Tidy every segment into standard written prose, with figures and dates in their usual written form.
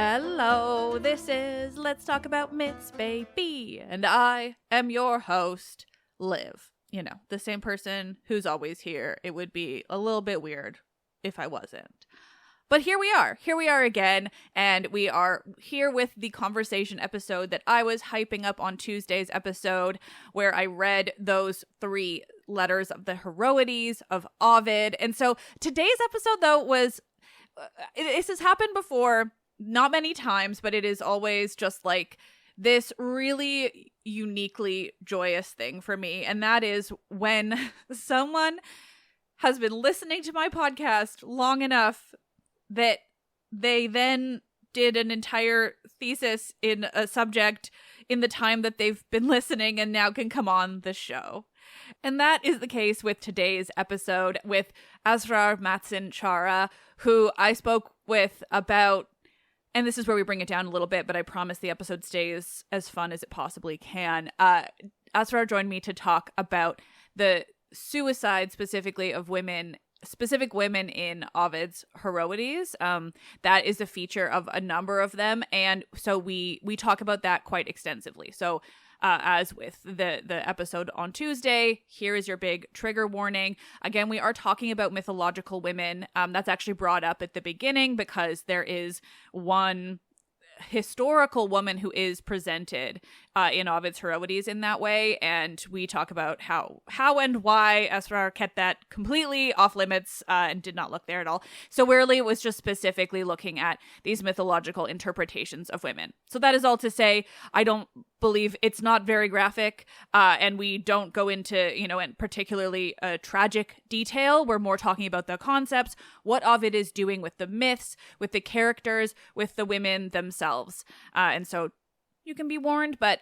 Hello, this is Let's Talk About Myths, baby, and I am your host, Liv. You know, the same person who's always here. It would be a little bit weird if I wasn't. But here we are again, and we are here with the conversation episode that I was hyping up on Tuesday's episode, where I read those 3 letters of the Heroides of Ovid. And so today's episode, though, was, this has happened before, not many times, but it is always just like this really uniquely joyous thing for me. And that is when someone has been listening to my podcast long enough that they then did an entire thesis in a subject in the time that they've been listening and now can come on the show. And that is the case with today's episode with Asrar Mattsson Chaara, who I spoke with about, and this is where we bring it down a little bit, but I promise the episode stays as fun as it possibly can. Asrar joined me to talk about the suicide specifically of specific women in Ovid's Heroides. That is a feature of a number of them, and so we talk about that quite extensively. So as with the episode on Tuesday, here is your big trigger warning. Again, we are talking about mythological women. That's actually brought up at the beginning because there is one historical woman who is presented in Ovid's Heroides in that way, and we talk about how and why Asrar kept that completely off limits and did not look there at all. So really it was just specifically looking at these mythological interpretations of women. So that is all to say, I don't believe it's not very graphic, and we don't go into, in particularly tragic detail. We're more talking about the concepts, what Ovid is doing with the myths, with the characters, with the women themselves. And so you can be warned, but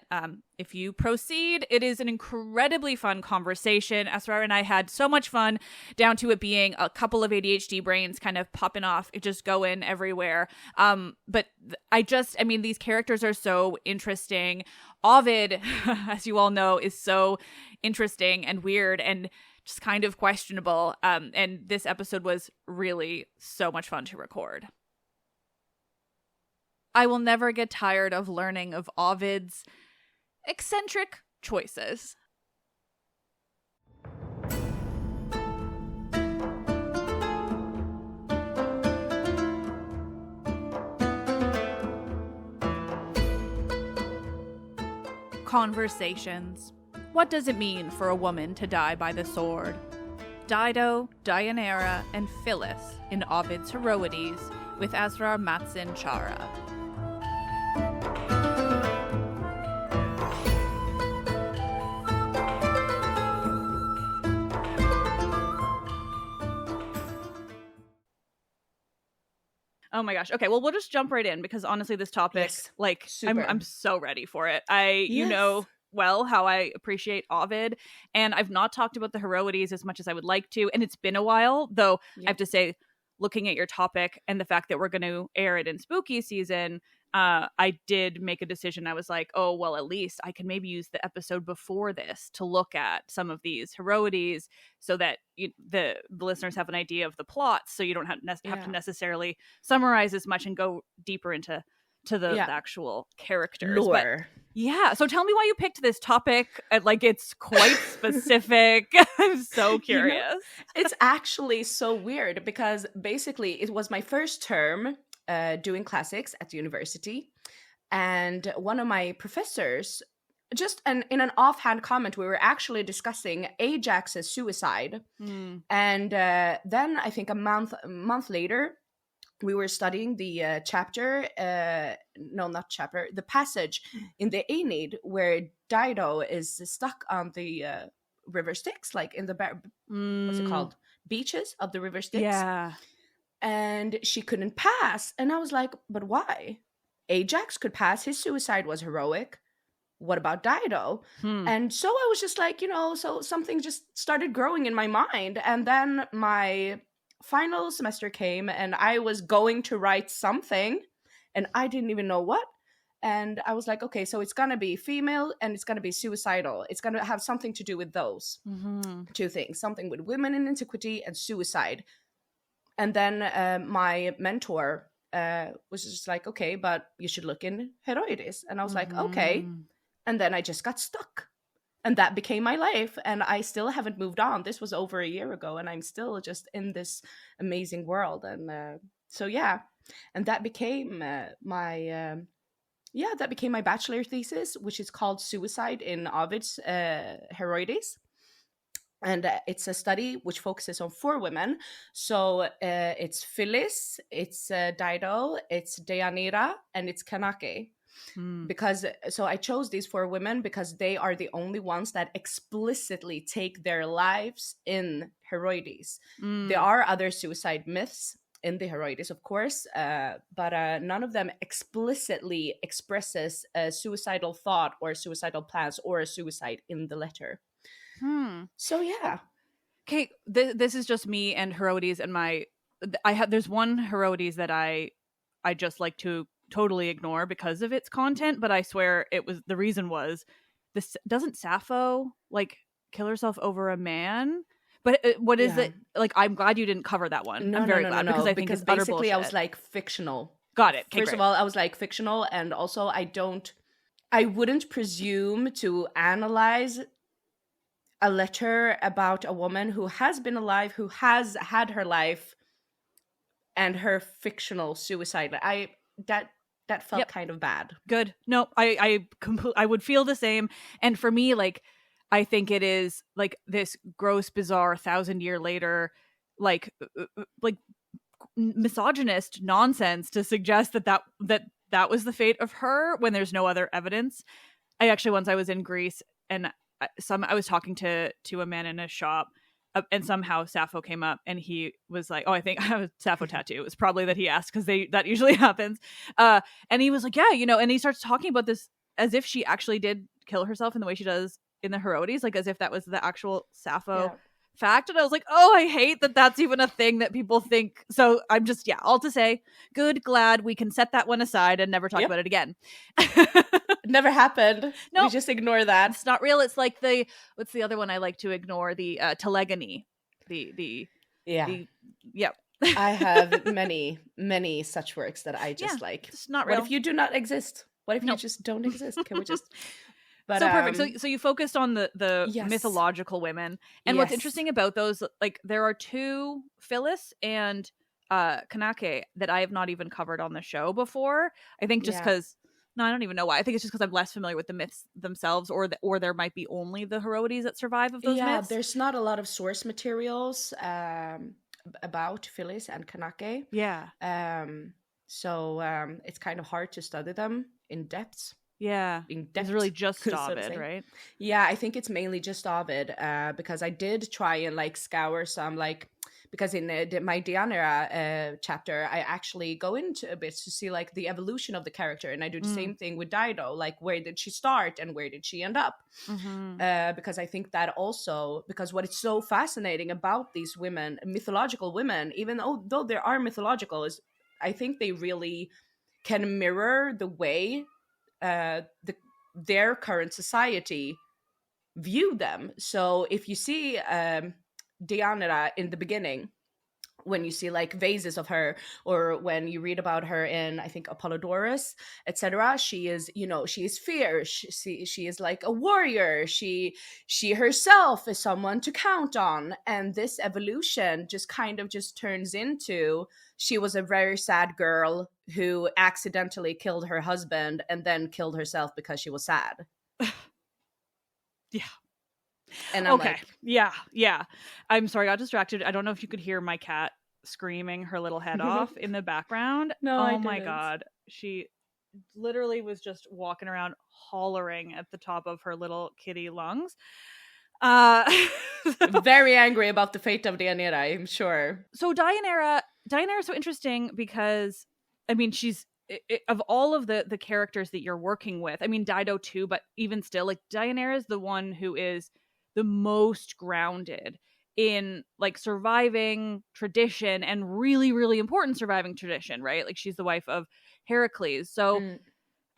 if you proceed, it is an incredibly fun conversation. Asrar and I had so much fun, down to it being a couple of ADHD brains kind of popping off, just going everywhere. But these characters are so interesting. Ovid, as you all know, is so interesting and weird and just kind of questionable. And this episode was really so much fun to record. I will never get tired of learning of Ovid's eccentric choices. Conversations. What does it mean for a woman to die by the sword? Dido, Deianira, and Phyllis in Ovid's Heroides with Asrar Mattsson Chaara. Oh my gosh. Okay, well, we'll just jump right in because honestly, this topic, yes, I'm so ready for it. You know well how I appreciate Ovid, and I've not talked about the Heroides as much as I would like to, and it's been a while, though. I have to say, looking at your topic and the fact that we're going to air it in spooky season, I did make a decision. I was like, oh, well, at least I can maybe use the episode before this to look at some of these Heroides so that the listeners have an idea of the plots, so you don't have to necessarily summarize as much and go deeper into the actual characters. Lore. But, so tell me why you picked this topic. It's quite specific. I'm so curious. It's actually so weird because basically it was my first term doing classics at the university, and one of my professors, just in an offhand comment, we were actually discussing Ajax's suicide, and then I think a month later we were studying the the passage in the Aeneid where Dido is stuck on the river Styx, like in the what's it called, beaches of the river Styx. Yeah. And she couldn't pass. And I was like, but why? Ajax could pass. His suicide was heroic. What about Dido? And so I was just like, so something just started growing in my mind. And then my final semester came and I was going to write something and I didn't even know what. And I was like, okay, so it's going to be female and it's going to be suicidal. It's going to have something to do with those two things, something with women in antiquity and suicide. And then my mentor was just like, okay, but you should look in Heroides. And I was like, okay. And then I just got stuck. And that became my life. And I still haven't moved on. This was over a year ago. And I'm still just in this amazing world. And so, yeah. And that became my bachelor thesis, which is called Suicide in Ovid's Heroides. And it's a study which focuses on 4 women. So it's Phyllis, it's Dido, it's Deianira, and it's Kanake. Because so I chose these 4 women because they are the only ones that explicitly take their lives in Heroides. There are other suicide myths in the Heroides, of course, but none of them explicitly expresses a suicidal thought or suicidal plans or a suicide in the letter. So yeah. Okay, this is just me and Heroides and there's one Heroides that I just like to totally ignore because of its content, but I swear the reason was this. Doesn't Sappho like kill herself over a man? But what is it? Like, I'm glad you didn't cover that one. I'm very glad because I think it's utter bullshit. I was like fictional. Got it. Okay, First of all, I was like fictional, and also I wouldn't presume to analyze a letter about a woman who has been alive, who has had her life, and her fictional suicide. That felt kind of bad. Good. No, I would feel the same. And for me, like, I think it is like this gross, bizarre 1,000-year later, like misogynist nonsense to suggest that was the fate of her when there's no other evidence. Once I was in Greece and I was talking to a man in a shop, and somehow Sappho came up, and he was like, "Oh, I think I have a Sappho tattoo." It was probably that he asked because that usually happens. And he was like, "Yeah, and he starts talking about this as if she actually did kill herself in the way she does in the Heroides, like as if that was the actual Sappho fact." And I was like, "Oh, I hate that that's even a thing that people think." So I'm just all to say, glad we can set that one aside and never talk about it again. It never happened. No, we just ignore that. It's not real. It's like what's the other one I like to ignore? The telegony. I have many such works that I just like. It's not real. What if you do not exist? What if you just don't exist? Can we just? But, so perfect. So you focused on the mythological women, and what's interesting about those, like there are 2, Phyllis and Kanake, that I have not even covered on the show before. I think just because. No, I don't even know why. I think it's just because I'm less familiar with the myths themselves, or there might be only the Heroides that survive of those myths. Yeah, there's not a lot of source materials about Phyllis and Kanake. Yeah. So it's kind of hard to study them in depth. Yeah. It's really just Ovid, right? Yeah, I think it's mainly just Ovid, because I did try and like scour some because in my Deianira chapter, I actually go into a bit to see like the evolution of the character, and I do the same thing with Dido, like where did she start and where did she end up? Because I think that also, because what is so fascinating about these women, mythological women, even though they are mythological, is I think they really can mirror the way their current society view them. So if you see Deianira in the beginning, when you see like vases of her, or when you read about her in, I think, Apollodorus, etc., she is fierce. She is like a warrior. She herself is someone to count on. And this evolution just kind of just turns into, she was a very sad girl who accidentally killed her husband and then killed herself because she was sad. Yeah. And I'm like, yeah. I'm sorry, I got distracted. I don't know if you could hear my cat screaming her little head off in the background. No, oh my god, she literally was just walking around hollering at the top of her little kitty lungs. Very angry about the fate of Deianira, I'm sure. So Deianira is so interesting because, I mean, she's of all of the characters that you're working with, I mean, Dido too, but even still, like Deianira is the one who is the most grounded in like surviving tradition, and really, really important surviving tradition, right? Like she's the wife of Heracles. So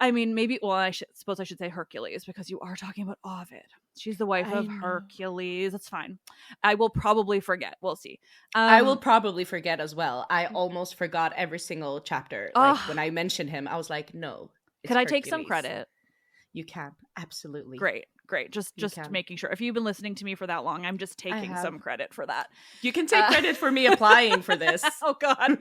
I mean, maybe, well, I suppose I should say Hercules, because you are talking about Ovid. She's the wife of Hercules. That's fine. I will probably forget. We'll see. I will probably forget as well. I almost forgot every single chapter. Like when I mentioned him, I was like, no. Could I take some credit? You can. Absolutely. Great. Just making sure. If you've been listening to me for that long, I'm just taking some credit for that. You can take credit for me applying for this. Oh, God.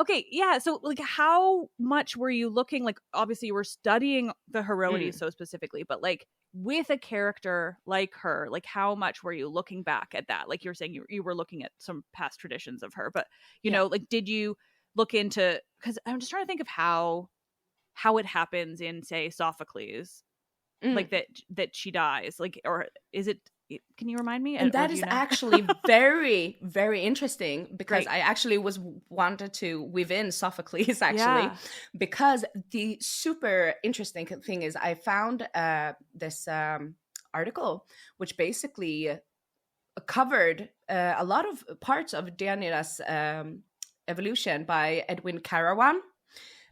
Okay, yeah. So, like, how much were you looking, like, obviously you were studying the Heroides so specifically, but, like, with a character like her, like, how much were you looking back at that? Like, you're saying you were looking at some past traditions of her, but, you know, like, did you look into, because I'm just trying to think of how it happens in, say, Sophocles, like that she dies, like, or is it, can you remind me? And that is actually very, very interesting, because I actually wanted to weave in Sophocles actually, because the super interesting thing is I found this article which basically covered a lot of parts of Deianira's evolution by Edwin Carawan.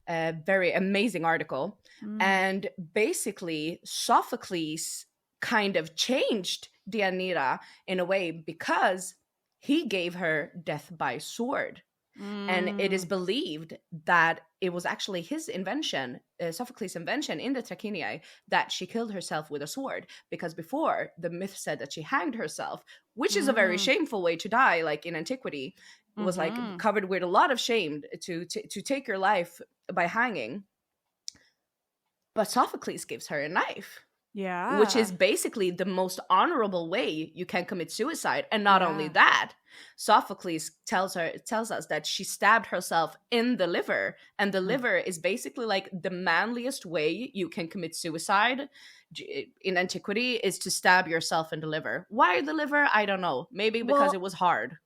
A very amazing article. And basically Sophocles kind of changed Deianira in a way, because he gave her death by sword. And it is believed that it was actually his invention, Sophocles' invention in the Trachiniae, that she killed herself with a sword. Because before, the myth said that she hanged herself, which is a very shameful way to die, like in antiquity. It was like covered with a lot of shame to take your life by hanging. But Sophocles gives her a knife. Yeah. Which is basically the most honorable way you can commit suicide. And not only that, Sophocles tells us that she stabbed herself in the liver. And the liver is basically like the manliest way you can commit suicide in antiquity, is to stab yourself in the liver. Why the liver? I don't know. Maybe because it was hard.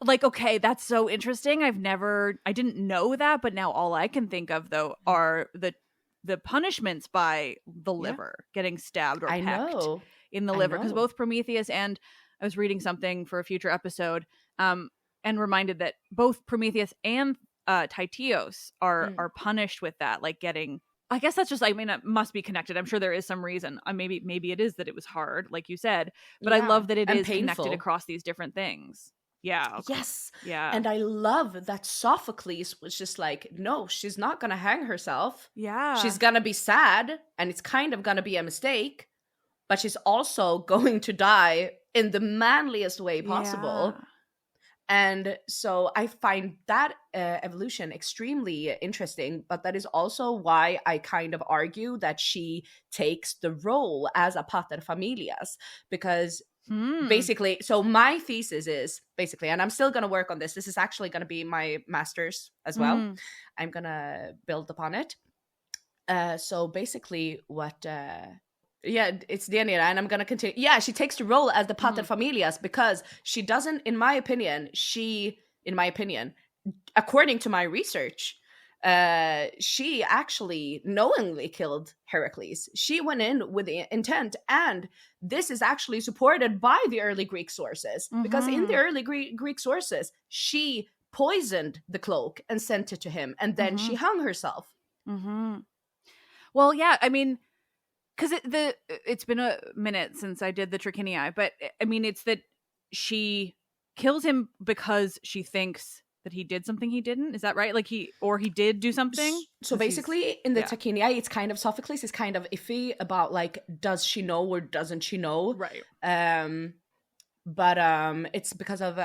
Like, okay, that's so interesting. I didn't know that, but now all I can think of, though, are the punishments by the liver, getting stabbed or pecked in the liver. Because both Prometheus and, I was reading something for a future episode, and reminded that both Prometheus and Tytios are punished with that, like getting, I guess that's just, I mean, it must be connected. I'm sure there is some reason. Maybe it is that it was hard, like you said, but I love that it is painful, connected across these different things. Yeah. Okay. Yes. Yeah. And I love that Sophocles was just like, no, she's not going to hang herself. Yeah. She's going to be sad, and it's kind of going to be a mistake, but she's also going to die in the manliest way possible. Yeah. And so I find that evolution extremely interesting, but that is also why I kind of argue that she takes the role as a pater familias, because basically, so my thesis is basically, and I'm still going to work on this. This is actually going to be my master's as well. I'm going to build upon it. So basically what, it's Deianira, and I'm going to continue. Yeah, she takes the role as the pater familias, because she doesn't, in my opinion, according to my research, she actually knowingly killed Heracles. She went in with the intent, and this is actually supported by the early Greek sources, because in the early Greek sources, she poisoned the cloak and sent it to him, and then she hung herself. Well, yeah, I mean, because it's been a minute since I did the Trachiniae, but I mean, it's that she kills him because she thinks that he did something he didn't. Is that right? Like he did do something? So basically in the Trachiniae, it's kind of, Sophocles is kind of iffy about, like, does she know or doesn't she know? Right. But it's because of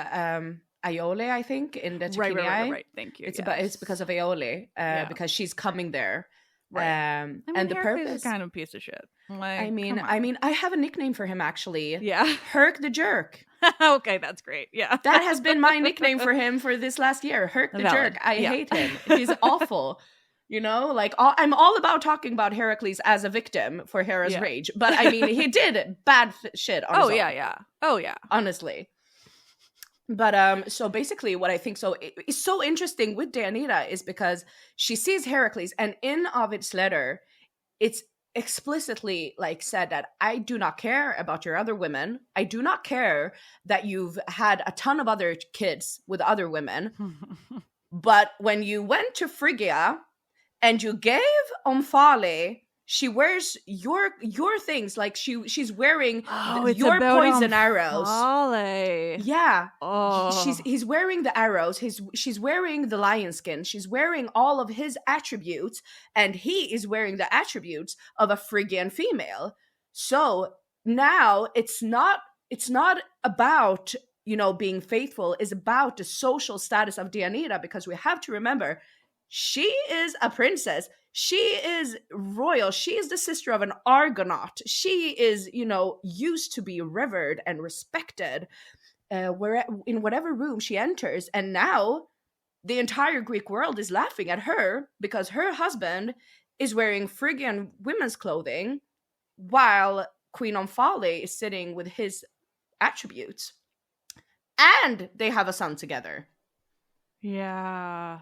Iole, I think, in the Trachiniae. Right. Thank you. It's because of Iole, because she's coming there. Right. And the Hercules purpose is kind of a piece of shit. Like, I mean, I have a nickname for him, actually. Yeah. Herc the Jerk. Okay, that's great. Yeah. That has been my nickname for him for this last year. Herc the Jerk. I hate him. He's awful. You know, like, I'm all about talking about Heracles as a victim for Hera's rage. But I mean, he did bad shit on his own. Oh, yeah. Honestly. But so basically what I think is so interesting with Deianira is because she sees Heracles, and in Ovid's letter, it's explicitly like said that I do not care about your other women. I do not care that you've had a ton of other kids with other women. But when you went to Phrygia and you gave Omphale, she wears your things, like she's wearing your poison arrows. Yeah. He's wearing the arrows, she's wearing the lion skin, she's wearing all of his attributes, and he is wearing the attributes of a Phrygian female. So now it's not about, you know, being faithful, is about the social status of Deianira, because we have to remember she is a princess. She is royal. She is the sister of an Argonaut. She is, you know, used to be revered and respected in whatever room she enters. And now the entire Greek world is laughing at her because her husband is wearing Phrygian women's clothing while Queen Omphale is sitting with his attributes. And they have a son together. Yeah.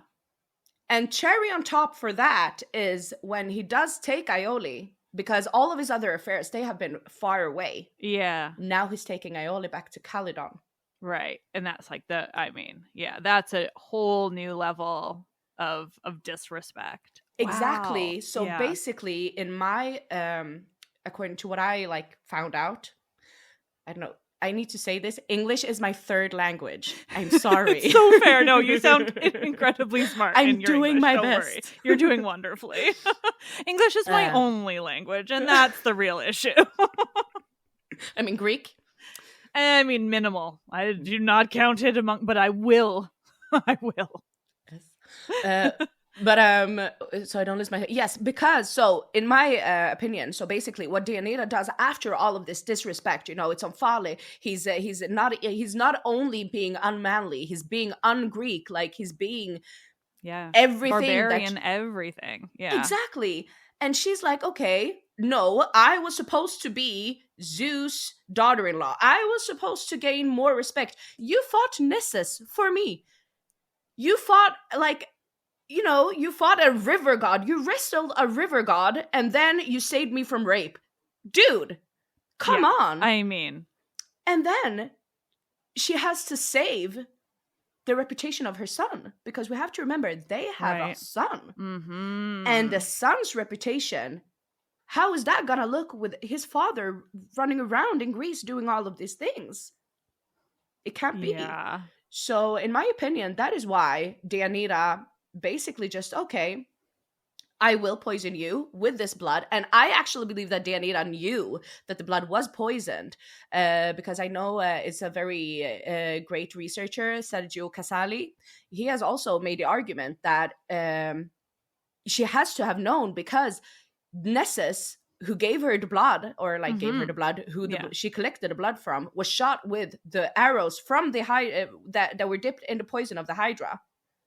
And cherry on top for that is when he does take Iole, because all of his other affairs, they have been far away. Yeah. Now he's taking Iole back to Calydon. Right. And that's like that's a whole new level of disrespect. Exactly. Wow. So basically, in my according to what I like found out, I don't know, I need to say this, English is my third language. I'm sorry. It's so fair. No, you sound incredibly smart. I'm doing my best. Worry. You're doing wonderfully. English is my only language, and that's the real issue. I mean, Greek? I mean, minimal. I do not count it among, but I will. I will. Yes. But so I don't lose my yes, because so in my opinion, so basically what Deianira does after all of this disrespect, you know, it's Omphale. He's not only being unmanly, he's being un-Greek, like he's being everything, barbarian, everything. Yeah, exactly. And she's like, okay, no, I was supposed to be Zeus' daughter-in-law. I was supposed to gain more respect. You fought Nessus for me. You fought you fought a river god. You wrestled a river god, and then you saved me from rape. Dude, come on. I mean. And then she has to save the reputation of her son, because we have to remember they have a son. Mm-hmm. And the son's reputation, how is that gonna look with his father running around in Greece doing all of these things? It can't be. Yeah. So, in my opinion, that is why Deianira basically just, okay, I will poison you with this blood. And I actually believe that Deianira knew that the blood was poisoned, because I know it's a very great researcher, Sergio Casali. He has also made the argument that she has to have known, because Nessus, who gave her the blood, or like gave her the blood, she collected the blood from, was shot with the arrows from the that were dipped in the poison of the Hydra.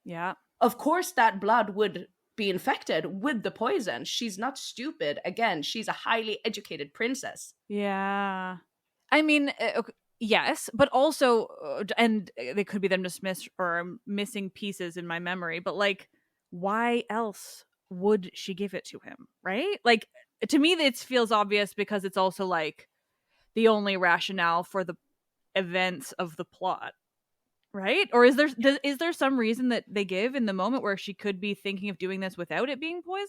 Yeah. Of course, that blood would be infected with the poison. She's not stupid. Again, she's a highly educated princess. Yeah. I mean, yes, but also, and they could be them dismissed or missing pieces in my memory, but like, why else would she give it to him, right? Like, to me, it feels obvious because it's also like the only rationale for the events of the plot. Right? Or is there some reason that they give in the moment where she could be thinking of doing this without it being poisoned?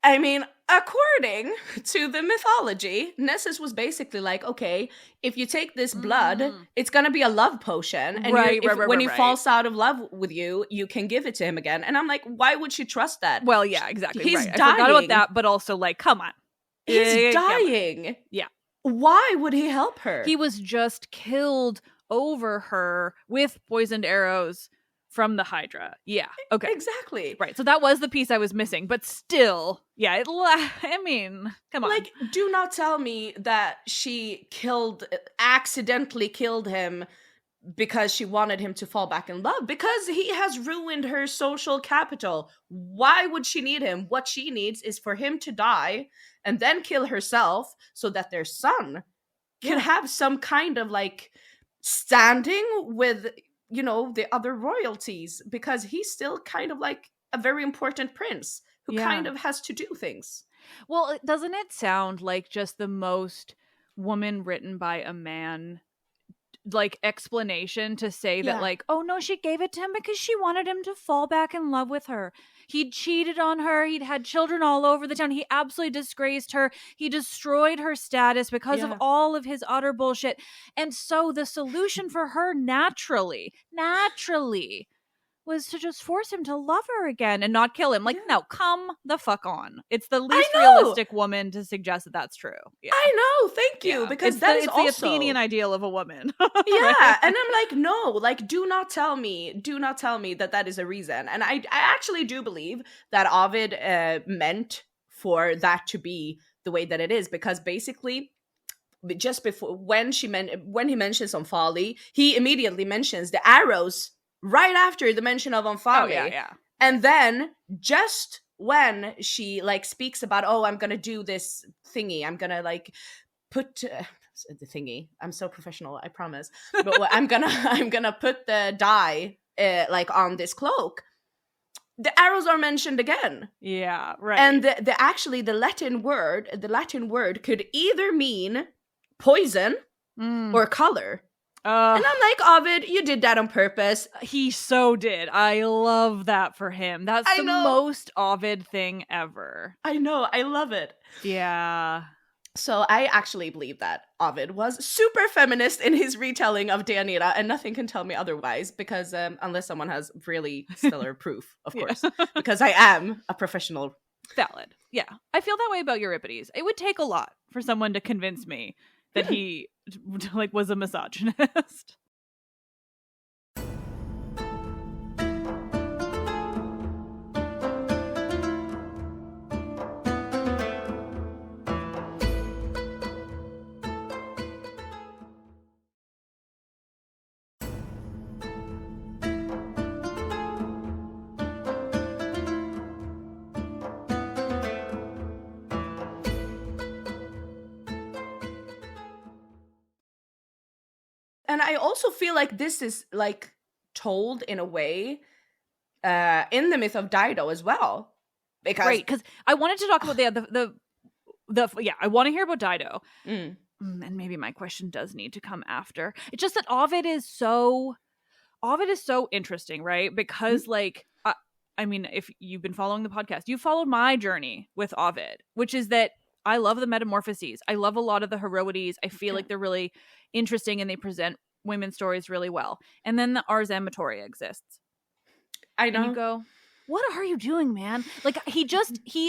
I mean, according to the mythology, Nessus was basically like, okay, if you take this blood, it's going to be a love potion. And when he falls out of love with you, you can give it to him again. And I'm like, why would she trust that? Well, yeah, exactly. He's dying. I forgot about that, but also like, come on. He's dying. Yeah. Why would he help her? He was just killed over her with poisoned arrows from the Hydra. Yeah. Okay. Exactly. Right. So that was the piece I was missing, but still, yeah. I mean, come on. Like, do not tell me that she accidentally killed him because she wanted him to fall back in love, because he has ruined her social capital. Why would she need him? What she needs is for him to die and then kill herself so that their son can have some kind of like standing with, you know, the other royalties, because he's still kind of like a very important prince who kind of has to do things. Well, doesn't it sound like just the most woman written by a man like explanation to say that Yeah. like, oh no, she gave it to him because she wanted him to fall back in love with her. He'd cheated on her. He'd had children all over the town. He absolutely disgraced her. He destroyed her status because of all of his utter bullshit. And so the solution for her naturally was to just force him to love her again and not kill him. Like, no, come the fuck on. It's the least realistic woman to suggest that that's true. Yeah. I know. Thank you. Because it's the Athenian ideal of a woman. Yeah. Right? And I'm like, no, like, do not tell me that is a reason. And I actually do believe that Ovid meant for that to be the way that it is, because basically just before, when he mentions Omphale, he immediately mentions the arrows right after the mention of Omphale. Oh, yeah. And then just when she like speaks about, oh, I'm gonna do this thingy, I'm gonna like put the thingy. I'm so professional, I promise. But I'm gonna put the dye like on this cloak. The arrows are mentioned again. Yeah, right. And the Latin word could either mean poison or color. And I'm like, Ovid, you did that on purpose. He so did. I love that for him. That's the most Ovid thing ever. I know. I love it. Yeah. So I actually believe that Ovid was super feminist in his retelling of Deianira, and nothing can tell me otherwise, because unless someone has really stellar proof, of course, because I am a professional. Valid. Yeah. I feel that way about Euripides. It would take a lot for someone to convince me that he like was a misogynist. And I also feel like this is like told in a way in the myth of Dido as well. Because I wanted to talk about I want to hear about Dido. And maybe my question does need to come after. It's just that Ovid is so interesting, right? Because like I mean, if you've been following the podcast, you followed my journey with Ovid, which is that I love the metamorphoses. I love a lot of the Heroides. I feel like they're really interesting and they present women's stories really well. And then the Ars Amatoria exists. I know. And you go, what are you doing, man? Like he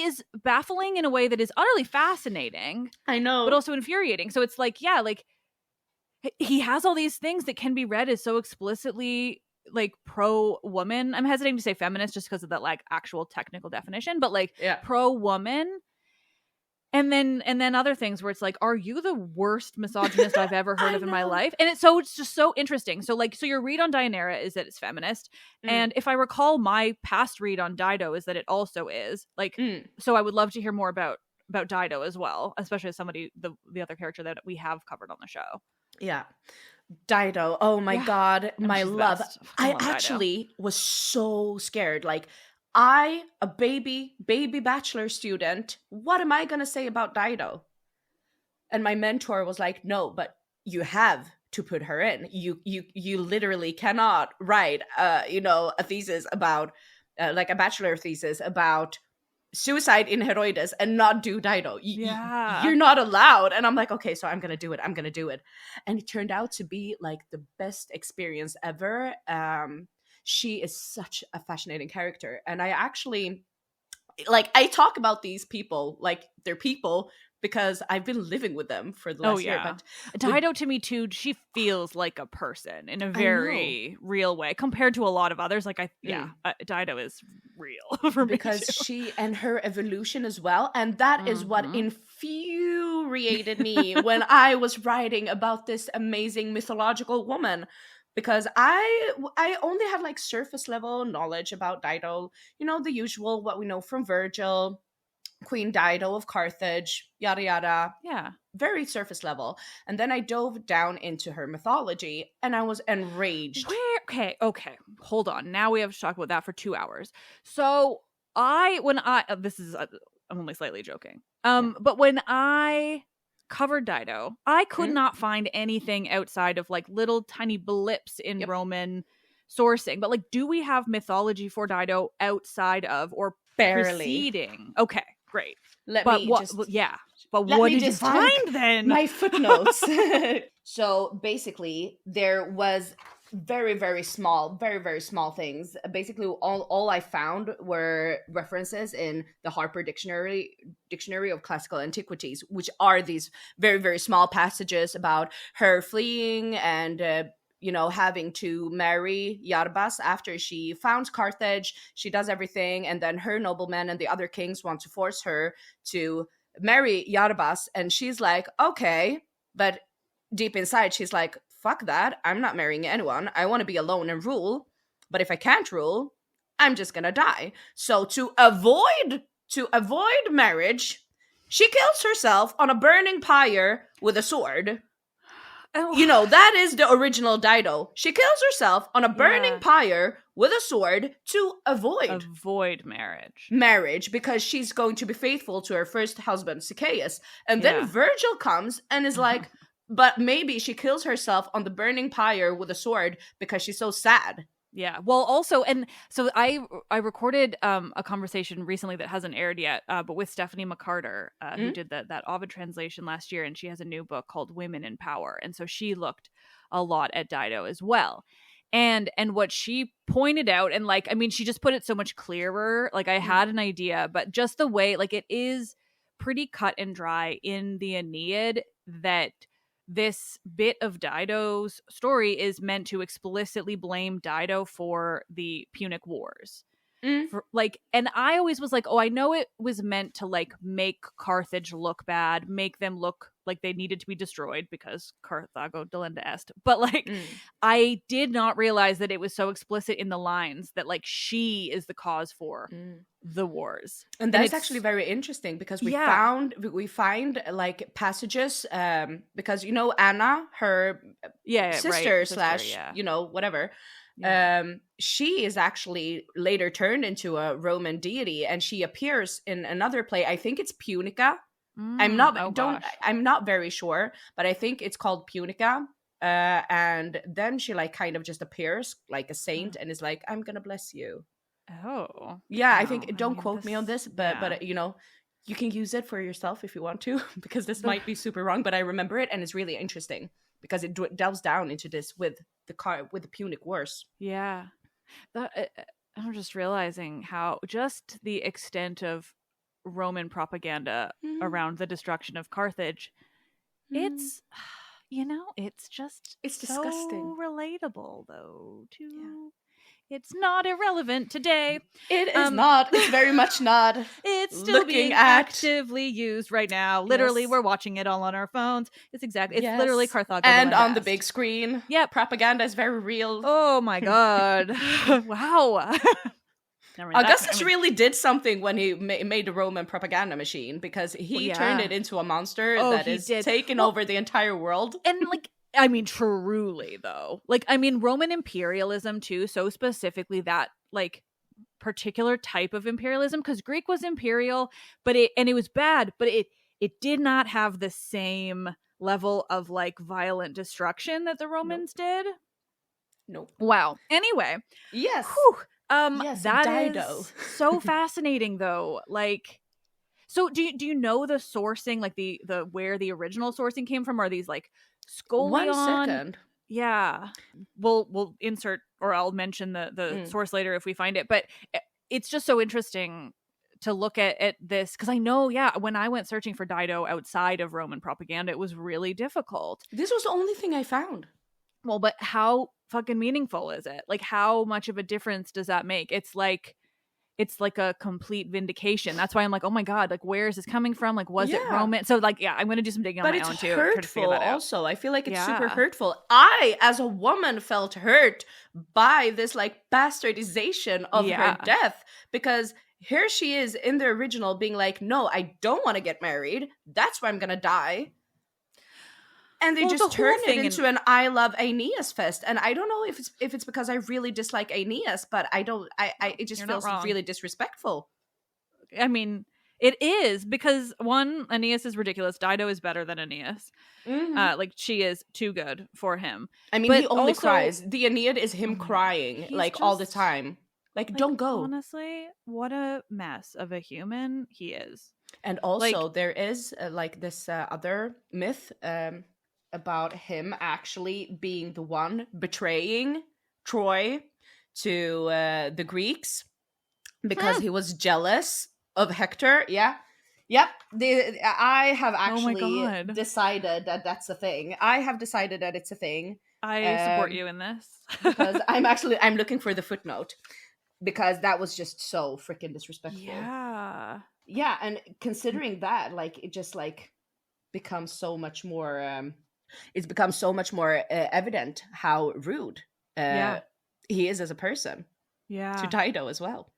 is baffling in a way that is utterly fascinating. I know. But also infuriating. So it's like, yeah, like he has all these things that can be read as so explicitly like pro-woman. I'm hesitating to say feminist just because of that like actual technical definition, but like pro-woman. And then other things where it's like, are you the worst misogynist I've ever heard of in my life? And it's just so interesting. So your read on Deianira is that it's feminist. And if I recall, my past read on Dido is that it also is. Like, so I would love to hear more about Dido as well, especially as somebody, the other character that we have covered on the show. Yeah. Dido. Oh my God. My love. I actually was so scared. Like, a baby bachelor student, what am I going to say about Dido? And my mentor was like, no, but you have to put her in. You literally cannot write, a thesis about, like a bachelor thesis about suicide in Heroides and not do Dido. You're not allowed. And I'm like, okay, so I'm going to do it. And it turned out to be like the best experience ever. She is such a fascinating character. And I actually, like, I talk about these people like they're people because I've been living with them for the last year. But Dido to me too, she feels like a person in a very real way compared to a lot of others. Like Dido is real for me because she and her evolution as well. And that is what infuriated me when I was writing about this amazing mythological woman. Because I only had like surface level knowledge about Dido, the usual, what we know from Virgil, Queen Dido of Carthage, yada yada. Yeah. Very surface level. And then I dove down into her mythology and I was enraged. Okay. Hold on. Now we have to talk about that for 2 hours. So I'm only slightly joking. But when I covered Dido. I could Mm. not find anything outside of like little tiny blips in Yep. Roman sourcing. But like, do we have mythology for Dido outside of or Barely. preceding? Okay, great. Let But me what? just Yeah. But let what me did you just find check then? my footnotes. So basically, there was very, very small, very, very small things. Basically, all I found were references in the Harper Dictionary of Classical Antiquities, which are these very, very small passages about her fleeing and having to marry Yarbas after she founds Carthage. She does everything, and then her noblemen and the other kings want to force her to marry Yarbas, and she's like, okay, but deep inside she's like, fuck that, I'm not marrying anyone, I want to be alone and rule, but if I can't rule, I'm just gonna die. So to avoid marriage, she kills herself on a burning pyre with a sword. That is the original Dido. She kills herself on a burning pyre with a sword to avoid marriage because she's going to be faithful to her first husband, Sichaeus. And then Virgil comes and is like, but maybe she kills herself on the burning pyre with a sword because she's so sad. Yeah. Well, also, and so I recorded a conversation recently that hasn't aired yet, but with Stephanie McCarter, who did that Ovid translation last year, and she has a new book called Women in Power, and so she looked a lot at Dido as well, and what she pointed out, and like, I mean, she just put it so much clearer. Like, I had an idea, but just the way, like, it is pretty cut and dry in the Aeneid that this bit of Dido's story is meant to explicitly blame Dido for the Punic Wars. And I always was like, oh, I know it was meant to like make Carthage look bad, make them look like they needed to be destroyed because Carthago delenda est. But like, I did not realize that it was so explicit in the lines that like she is the cause for the wars. And that's actually very interesting because we find like passages because Anna, her sister / whatever. She is actually later turned into a Roman deity, and she appears in another play. I think it's Punica. I'm not very sure, but I think it's called Punica. And then she like kind of just appears like a saint and is like, I'm gonna bless you. Oh. Yeah, I think, don't quote me on this, but you can use it for yourself if you want to, because this might be super wrong, but I remember it and it's really interesting because it delves down into this with the Punic Wars. Yeah. I'm just realizing how just the extent of Roman propaganda around the destruction of Carthage, it's it's disgusting. So relatable though too. It's not irrelevant today. It is not. It's very much not. It's still being actively used right now. Literally, we're watching it all on our phones. It's literally Carthago. And on the big screen. Yeah. Propaganda is very real. Oh my god. Wow. Augustus really did something when he made the Roman propaganda machine, because he turned it into a monster that is taking over the entire world. And like, I mean, truly, though. Like, I mean, Roman imperialism, too, so specifically that, like, particular type of imperialism, because Greek was imperial, but it was bad, but it did not have the same level of, like, violent destruction that the Romans did. Nope. Wow. Anyway. Yes. Whew, yes, that Dido. is so fascinating, though. Like, so do you know the sourcing, like, the where the original sourcing came from? Are these, like, Scolion? 1 second. Yeah. We'll insert, or I'll mention the source later if we find it. But it's just so interesting to look at this, because I know, when I went searching for Dido outside of Roman propaganda, it was really difficult. This was the only thing I found. Well, but how fucking meaningful is it? Like, how much of a difference does that make? It's like a complete vindication. That's why I'm like, oh my god, like, where is this coming from? Like, was it Roman? So like, I'm gonna do some digging on my own too. But it's hurtful also. I feel like it's super hurtful. I, as a woman, felt hurt by this like bastardization of her death, because here she is in the original being like, no, I don't want to get married. That's why I'm gonna die. And they just turned it into an I love Aeneas fest. And I don't know if it's because I really dislike Aeneas, but it just feels really disrespectful. I mean, It is, because one, Aeneas is ridiculous. Dido is better than Aeneas. Like, she is too good for him. I mean, But he only also, cries. The Aeneid is oh him my God, crying, he's like, all the just, time. Like, like, don't go. honestly, what a mess of a human he is. And Like, also, there is like this other myth about him actually being the one betraying Troy to the Greeks because he was jealous of Hector. Yeah. Yep. I have oh my actually God, decided that that's a thing. I have decided that it's a thing. I support you in this. Because I'm looking for the footnote, because that was just so freaking disrespectful. Yeah, and considering that, like, it just like becomes so much more it's become so much more evident how rude Yeah. he is as a person to Yeah. Dido as well.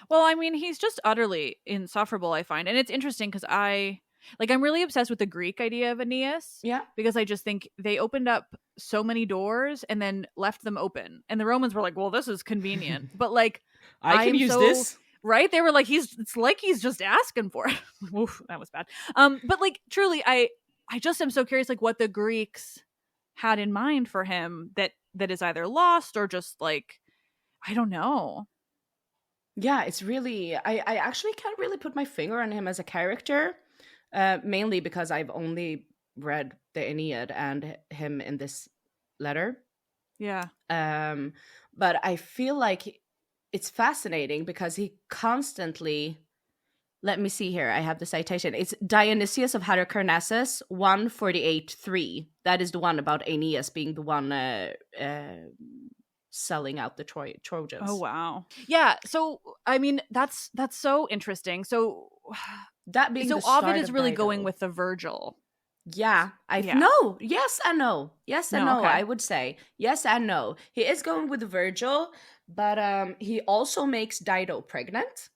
Well, I mean, he's just utterly insufferable, I find. And it's interesting because I'm really obsessed with the Greek idea of Aeneas. Yeah. Because I just think they opened up so many doors and then left them open. And the Romans were like, well, this is convenient. But like, I can use this. Right? They were like, it's like he's just asking for it. Oof, that was bad. But like, truly, I just am so curious, like, what the Greeks had in mind for him that is either lost or just like, I don't know. Yeah, it's really, I actually can't really put my finger on him as a character, mainly because I've only read the Aeneid and him in this letter. Yeah. But I feel like it's fascinating because he constantly, let me see here, I have the citation. It's Dionysius of Halicarnassus 148:3. That is the one about Aeneas being the one selling out the Trojans. Oh wow. Yeah, so I mean, that's so interesting. So that being so the start Ovid is of really Dido. going with the Virgil. Yeah, Yeah. no, yes and no. Yes and no, okay. I would say. Yes and no. He is going with Virgil, but he also makes Dido pregnant.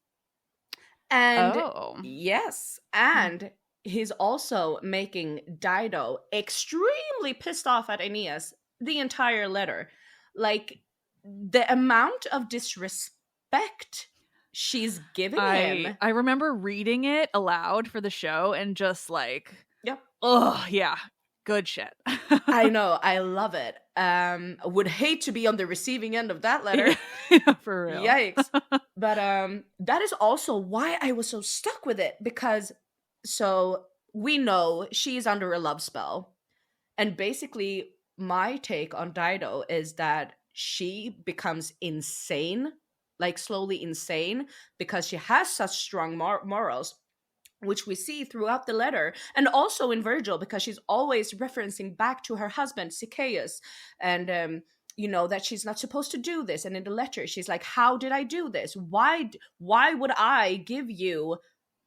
And yes, and he's also making Dido extremely pissed off at Aeneas the entire letter. Like, the amount of disrespect she's giving him. I remember reading it aloud for the show and just like, yep. Oh yeah, good shit. I know, I love it. Would hate to be on the receiving end of that letter. Yeah, for real. Yikes. But that is also why I was so stuck with it, because so we know she's under a love spell. And basically my take on Dido is that she becomes insane, like slowly insane, because she has such strong morals, which we see throughout the letter, and also in Virgil, because she's always referencing back to her husband Sichaeus, and that she's not supposed to do this. And in the letter she's like, how did I do this? Why would I give you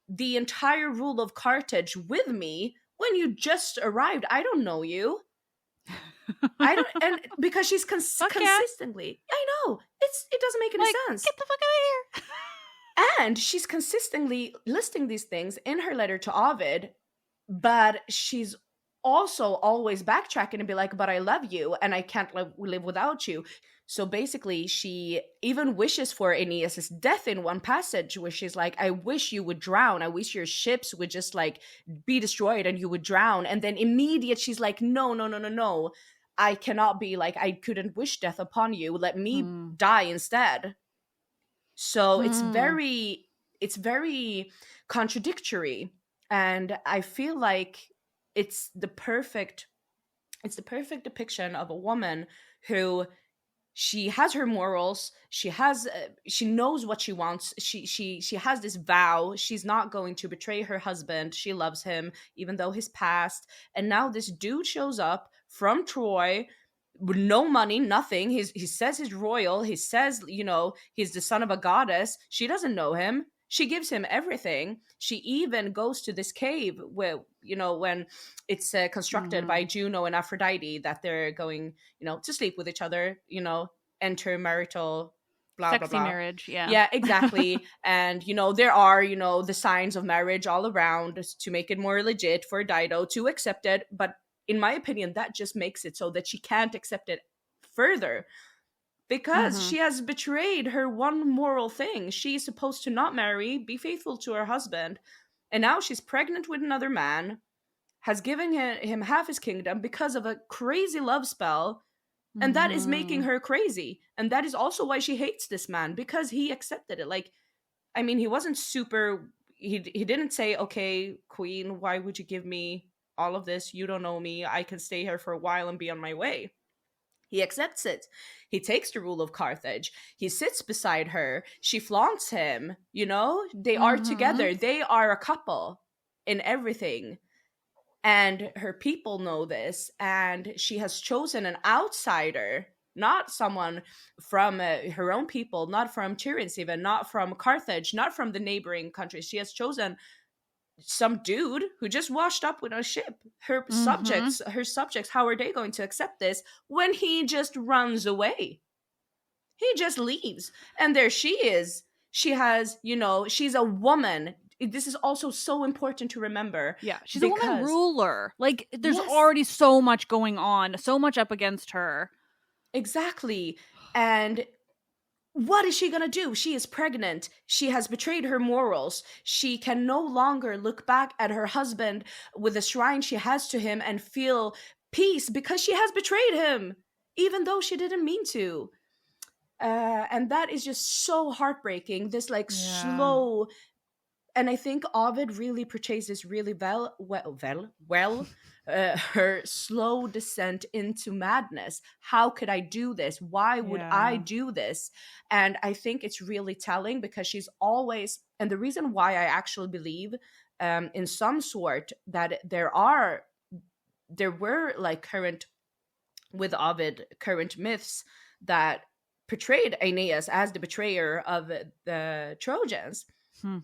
the entire rule of Carthage with me when you just arrived? I don't know you. I don't, and because she's consistently, I know, it doesn't make any sense. Get the fuck out of here. And she's consistently listing these things in her letter to Ovid, but she's also always backtracking and be like, but I love you and I can't live without you. So basically she even wishes for Aeneas' death in one passage, where she's like, I wish you would drown. I wish your ships would just like be destroyed and you would drown. And then immediate she's like, no. I cannot be like, I couldn't wish death upon you. Let me die instead. So it's very contradictory. And I feel like it's the perfect depiction of a woman who, she has her morals, she knows what she wants, she has this vow, she's not going to betray her husband, she loves him even though he's passed. And now this dude shows up from Troy with no money, nothing. He says he's royal, he says, he's the son of a goddess. She doesn't know him. She gives him everything. She even goes to this cave where, when it's constructed by Juno and Aphrodite, that they're going, to sleep with each other, enter marital, blah, sexy blah, blah. marriage. Yeah. Yeah, exactly. And, there are, the signs of marriage all around to make it more legit for Dido to accept it. But in my opinion, that just makes it so that she can't accept it further, because she has betrayed her one moral thing. She's supposed to not marry, be faithful to her husband. And now she's pregnant with another man, has given him half his kingdom because of a crazy love spell. And that is making her crazy. And that is also why she hates this man, because he accepted it. Like, I mean, he wasn't super. He didn't say, okay, queen, why would you give me all of this? You don't know me. I can stay here for a while and be on my way. He accepts it. He takes the rule of Carthage. He sits beside her. She flaunts him. You know, they are together. They are a couple in everything. And her people know this. And she has chosen an outsider, not someone from her own people, not from Tiryns even, not from Carthage, not from the neighboring countries. She has chosen some dude who just washed up with a ship. Her subjects, how are they going to accept this when he just runs away? He just leaves. And there she is. She has, you know, she's a woman. This is also so important to remember. Yeah, she's a woman ruler. Like, there's already so much going on, so much up against her. Exactly. And what is she going to do? She is pregnant. She has betrayed her morals. She can no longer look back at her husband with the shrine she has to him and feel peace because she has betrayed him, even though she didn't mean to. And that is just so heartbreaking. This slow. And I think Ovid really portrays this really well, her slow descent into madness. How could I do this? Why would I do this? And I think it's really telling because she's always, and the reason why I actually believe in some sort that there were like current myths that portrayed Aeneas as the betrayer of the Trojans.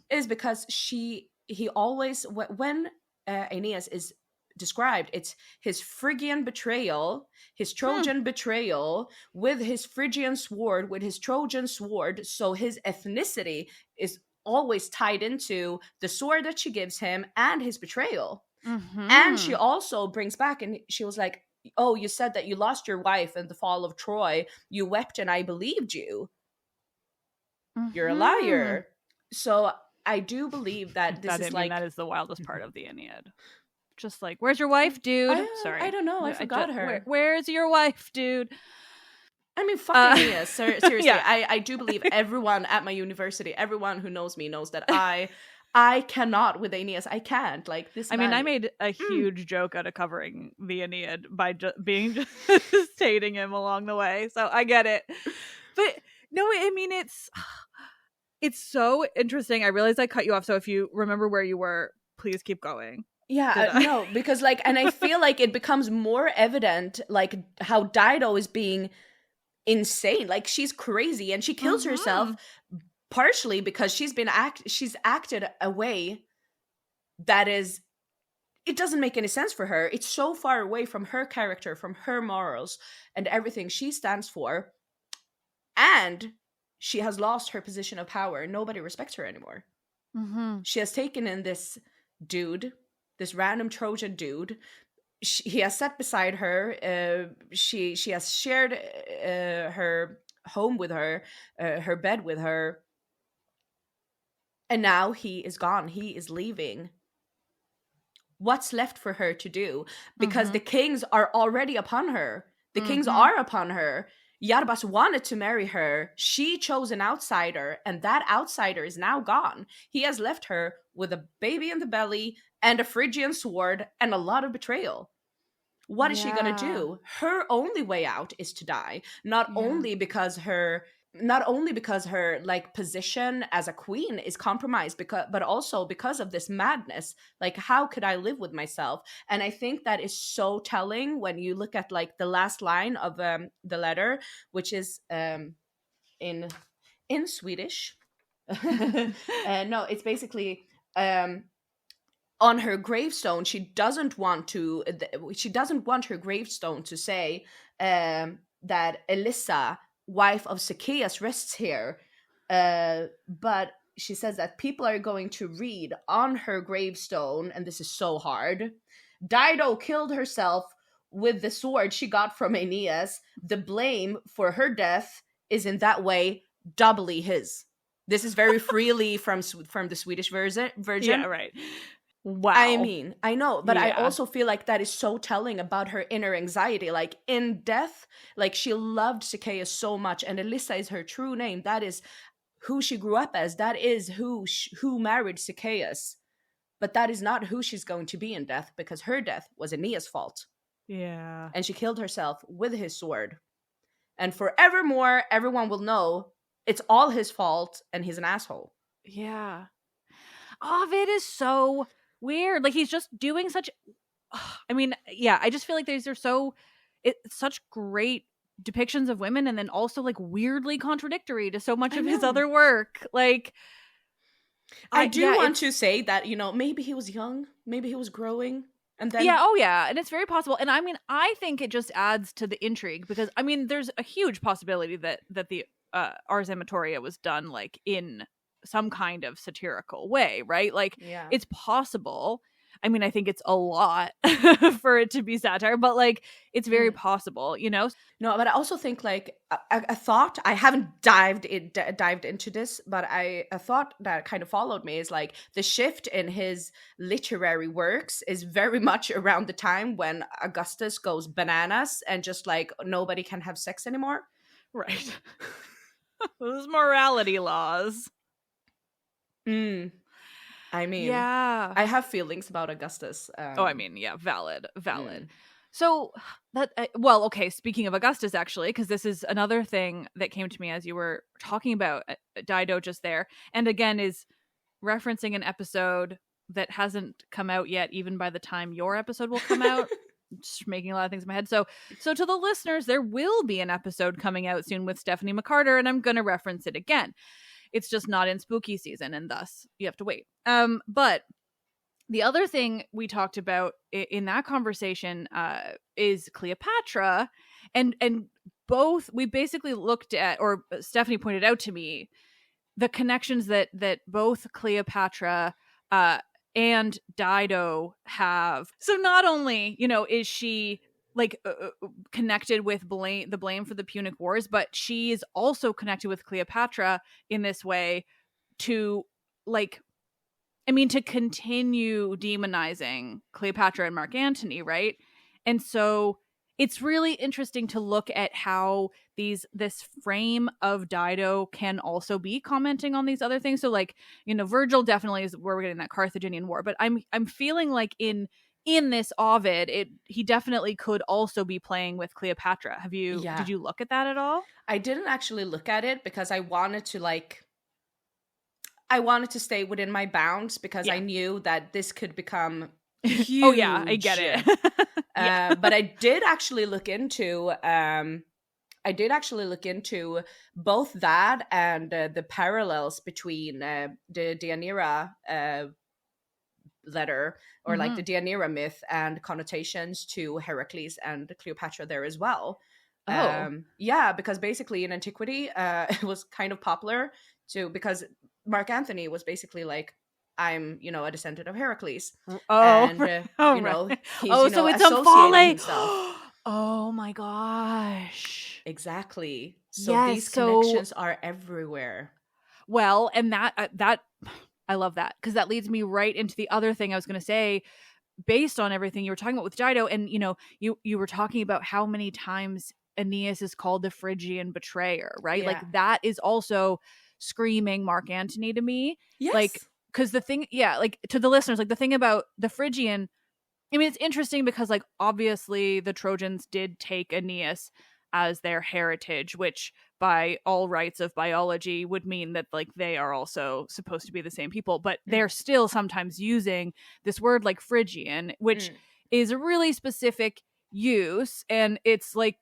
Is because he always, when Aeneas is described, it's his Phrygian betrayal, his Trojan betrayal with his Phrygian sword, with his Trojan sword. So his ethnicity is always tied into the sword that she gives him and his betrayal. And she also brings back, and she was like, oh, you said that you lost your wife in the fall of Troy. You wept and I believed you. You're a liar. So I do believe that that is the wildest part of the Aeneid. Just like, where's your wife, dude? Sorry, I don't know. I forgot her. Where's your wife, dude? I mean, fucking Aeneas. Seriously, I do believe everyone at my university, everyone who knows me, knows that I cannot with Aeneas. I can't. Like this. I mean, I made a huge joke out of covering the Aeneid by being stating him along the way, so I get it. But no, I mean, it's so interesting. I realized I cut you off, so if you remember where you were, please keep going. Yeah, no, because like, and I feel like it becomes more evident, like how Dido is being insane. Like she's crazy, and she kills herself partially because she's acted a way that is, it doesn't make any sense for her. It's so far away from her character, from her morals, and everything she stands for, and she has lost her position of power. Nobody respects her anymore. She has taken in this dude, this random Trojan dude. He has sat beside her. She has shared her home with her, her bed with her. And now he is gone. He is leaving. What's left for her to do? Because the kings are already upon her. The kings are upon her. Jarbas wanted to marry her. She chose an outsider, and that outsider is now gone. He has left her with a baby in the belly and a Phrygian sword and a lot of betrayal. What is she going to do? Her only way out is to die. Not only because her like position as a queen is compromised, but also because of this madness. Like, how could I live with myself? And I think that is so telling when you look at like the last line of the letter, which is in Swedish. No, it's basically on her gravestone. She doesn't want her gravestone to say that Elissa, wife of Zacchaeus, rests here, but she says that people are going to read on her gravestone, and this is so hard, Dido killed herself with the sword she got from Aeneas. The blame for her death is in that way doubly his. This is very freely from the Swedish version. Yeah, right. Wow. I mean, I know, but I Yeah. also feel like that is so telling about her inner anxiety. Like in death, like she loved Zacchaeus so much, and Alyssa is her true name. That is who she grew up as. That is who married Zacchaeus. But that is not who she's going to be in death, because her death was Aeneas' fault. Yeah. And she killed herself with his sword. And forevermore, everyone will know it's all his fault and he's an asshole. Yeah. Ovid is so weird. Like, he's just doing such, I mean, yeah, I just feel like these are such great depictions of women, and then also like weirdly contradictory to so much of his other work. Like, I do want to say that, maybe he was young, maybe he was growing. And then, and it's very possible. And I mean, I think it just adds to the intrigue, because I mean, there's a huge possibility that the Ars Amatoria was done like in some kind of satirical way, right? Like, it's possible. I mean, I think it's a lot for it to be satire, but like, it's very possible, No, but I also think like a thought, I haven't dived into this, but a thought that kind of followed me is like the shift in his literary works is very much around the time when Augustus goes bananas and just like nobody can have sex anymore. Right. Those morality laws. I mean, yeah, I have feelings about Augustus. I mean, yeah, valid. So that, okay, speaking of Augustus, actually, because this is another thing that came to me as you were talking about Dido just there, and again is referencing an episode that hasn't come out yet, even by the time your episode will come out. Just making a lot of things in my head. So to the listeners, there will be an episode coming out soon with Stephanie McCarter, and I'm going to reference it again. It's just not in spooky season, and thus you have to wait. But the other thing we talked about in that conversation is Cleopatra, and both we basically looked at, or Stephanie pointed out to me, the connections that both Cleopatra and Dido have. So not only, is she like connected with the blame for the Punic Wars, but she is also connected with Cleopatra in this way to to continue demonizing Cleopatra and Mark Antony, right? And so it's really interesting to look at how this frame of Dido can also be commenting on these other things. So Virgil definitely is where we're getting that Carthaginian War, but I'm feeling like in this Ovid, he definitely could also be playing with Cleopatra. Did you look at that at all? I didn't actually look at it because I wanted to stay within my bounds, because I knew that this could become huge. Oh yeah, I get it. But I did actually look into both that and the parallels between the Deianira letter, or like the Deianira myth, and connotations to Heracles and Cleopatra there as well. Because basically in antiquity it was kind of popular because Mark Antony was basically like, I'm, a descendant of Heracles. And, he's, so it's associating himself. Oh my gosh. Exactly. So these connections are everywhere. Well, and that I love that, because that leads me right into the other thing I was going to say, based on everything you were talking about with Dido. And, you were talking about how many times Aeneas is called the Phrygian betrayer, right? Yeah. Like, that is also screaming Mark Antony to me. Yes. Like, because the thing, to the listeners, like the thing about the Phrygian, I mean, it's interesting because like obviously the Trojans did take Aeneas as their heritage, which by all rights of biology would mean that like they are also supposed to be the same people, but they're still sometimes using this word like Phrygian, which is a really specific use, and it's like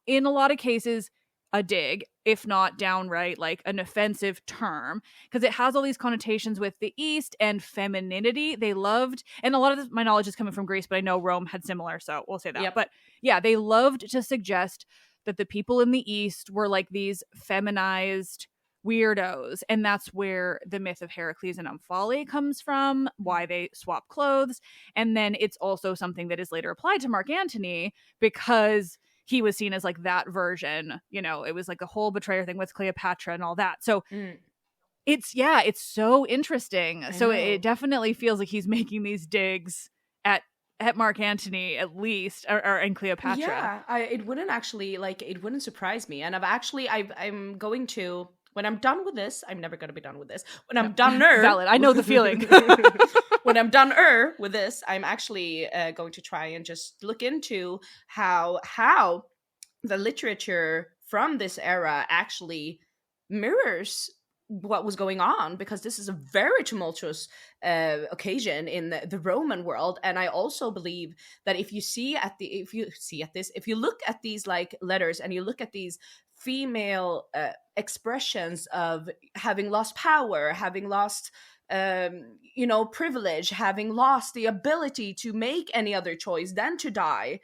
in a lot of cases a dig, if not downright like an offensive term, because it has all these connotations with the East and femininity. They loved, and a lot of this, my knowledge is coming from Greece, but I know Rome had similar, so we'll say that. Yep. But yeah, they loved to suggest that the people in the East were like these feminized weirdos, and that's where the myth of Heracles and Omphale comes from, why they swap clothes. And then it's also something that is later applied to Mark Antony, because he was seen as like that version, it was like a whole betrayer thing with Cleopatra and all that. So It's so interesting. I So know. it definitely feels like he's making these digs at Mark Antony at least, or and Cleopatra. Yeah, it wouldn't actually, like, it wouldn't surprise me. And I'm going to, when I'm done with this, I'm never going to be done with this. When I'm done Valid. I know the feeling. When I'm done with this, I'm actually going to try and just look into how the literature from this era actually mirrors what was going on, because this is a very tumultuous occasion in the Roman world. And I also believe that if you look at these like letters, and you look at these female expressions of having lost power, having lost privilege, having lost the ability to make any other choice than to die,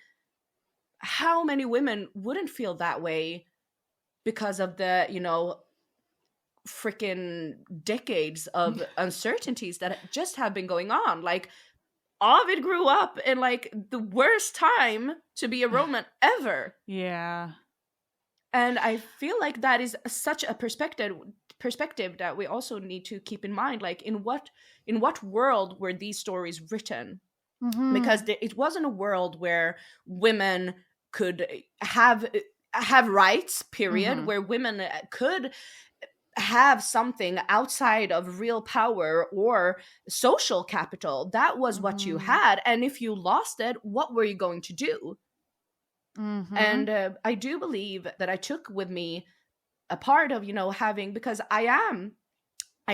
how many women wouldn't feel that way because of the freaking decades of uncertainties that just have been going on? Like, Ovid grew up in like the worst time to be a Roman ever. Yeah. And I feel like that is such a perspective that we also need to keep in mind. Like, in what world were these stories written? Mm-hmm. Because it wasn't a world where women could have rights, period, Mm-hmm. where women could have something outside of real power or social capital. That was what you had. And if you lost it, what were you going to do? Mm-hmm. And I do believe that I took with me a part of, having, because I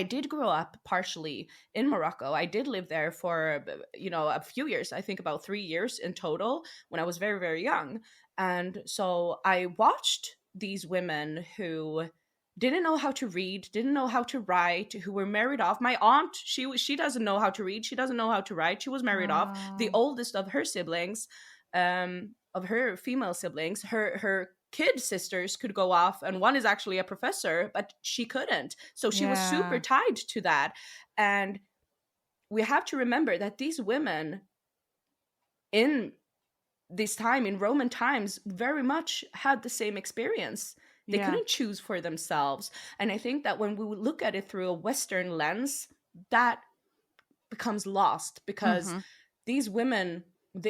did grow up partially in Morocco. I did live there for, a few years, I think about 3 years in total, when I was very, very young. And so I watched these women who didn't know how to read, didn't know how to write, who were married off. My aunt, she doesn't know how to read, she doesn't know how to write. She was married off. The oldest of her siblings, of her female siblings, her kid sisters could go off, and one is actually a professor, but she couldn't. So she was super tied to that. And we have to remember that these women in this time, in Roman times, very much had the same experience. They couldn't choose for themselves. And I think that when we look at it through a Western lens, that becomes lost, because these women,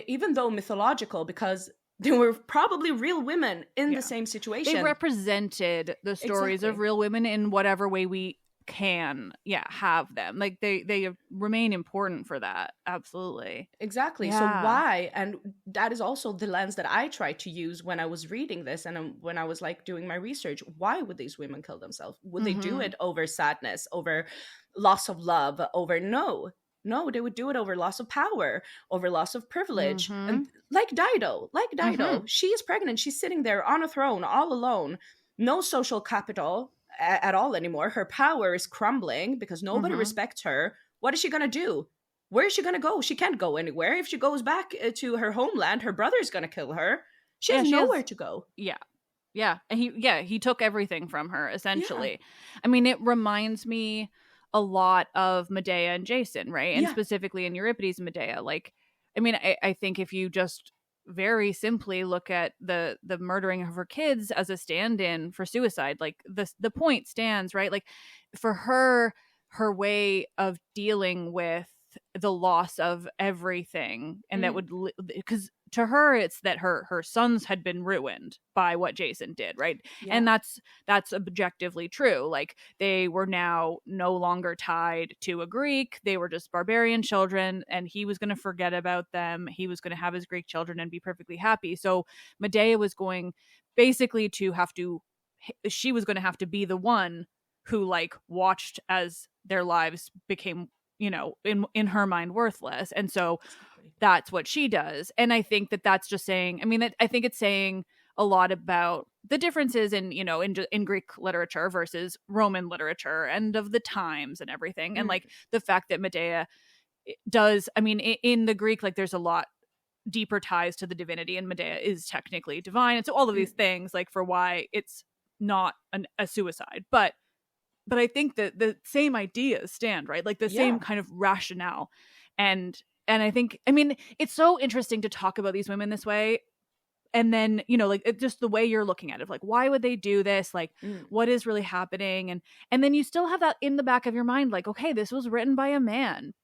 even though mythological, because they were probably real women in the same situation. They represented the stories of real women in whatever way we can have them. Like they remain important for that. Absolutely. Exactly. So why? And that is also the lens that I tried to use when I was reading this, and when I was like doing my research. Why would these women kill themselves? Would they do it over sadness, over loss of love, over no, they would do it over loss of power, over loss of privilege. And like Dido, she is pregnant. She's sitting there on a throne all alone. No social capital at all anymore. Her power is crumbling because nobody respects her. What is she going to do? Where is she going to go? She can't go anywhere. If she goes back to her homeland, her brother is going to kill her. She has nowhere to go. Yeah. And he took everything from her, essentially. I mean, it reminds me a lot of Medea and Jason, right? And specifically in Euripides and Medea. Like, I mean, I think if you just very simply look at the murdering of her kids as a stand-in for suicide, like the point stands, right? Like, for her way of dealing with the loss of everything, and that would, because to her it's that her sons had been ruined by what Jason did, right? And that's objectively true. Like, they were now no longer tied to a Greek. They were just barbarian children, and he was going to forget about them. He was going to have his Greek children and be perfectly happy. So Medea was going basically she was going to have to be the one who like watched as their lives became, in her mind, worthless. And so that's what she does. And I think that that's just saying, I mean, I think it's saying a lot about the differences in Greek literature versus Roman literature, and of the times and everything. And like the fact that Medea does, I mean, in the Greek, like, there's a lot deeper ties to the divinity, and Medea is technically divine. And so all of these things, like, for why it's not a suicide, but I think that the same ideas stand, right? Like the same kind of rationale. And I think, I mean, it's so interesting to talk about these women this way. and then, you know, like just the way you're looking at it, like, why would they do this? Like, what is really happening? And then you still have that in the back of your mind, like, okay, this was written by a man.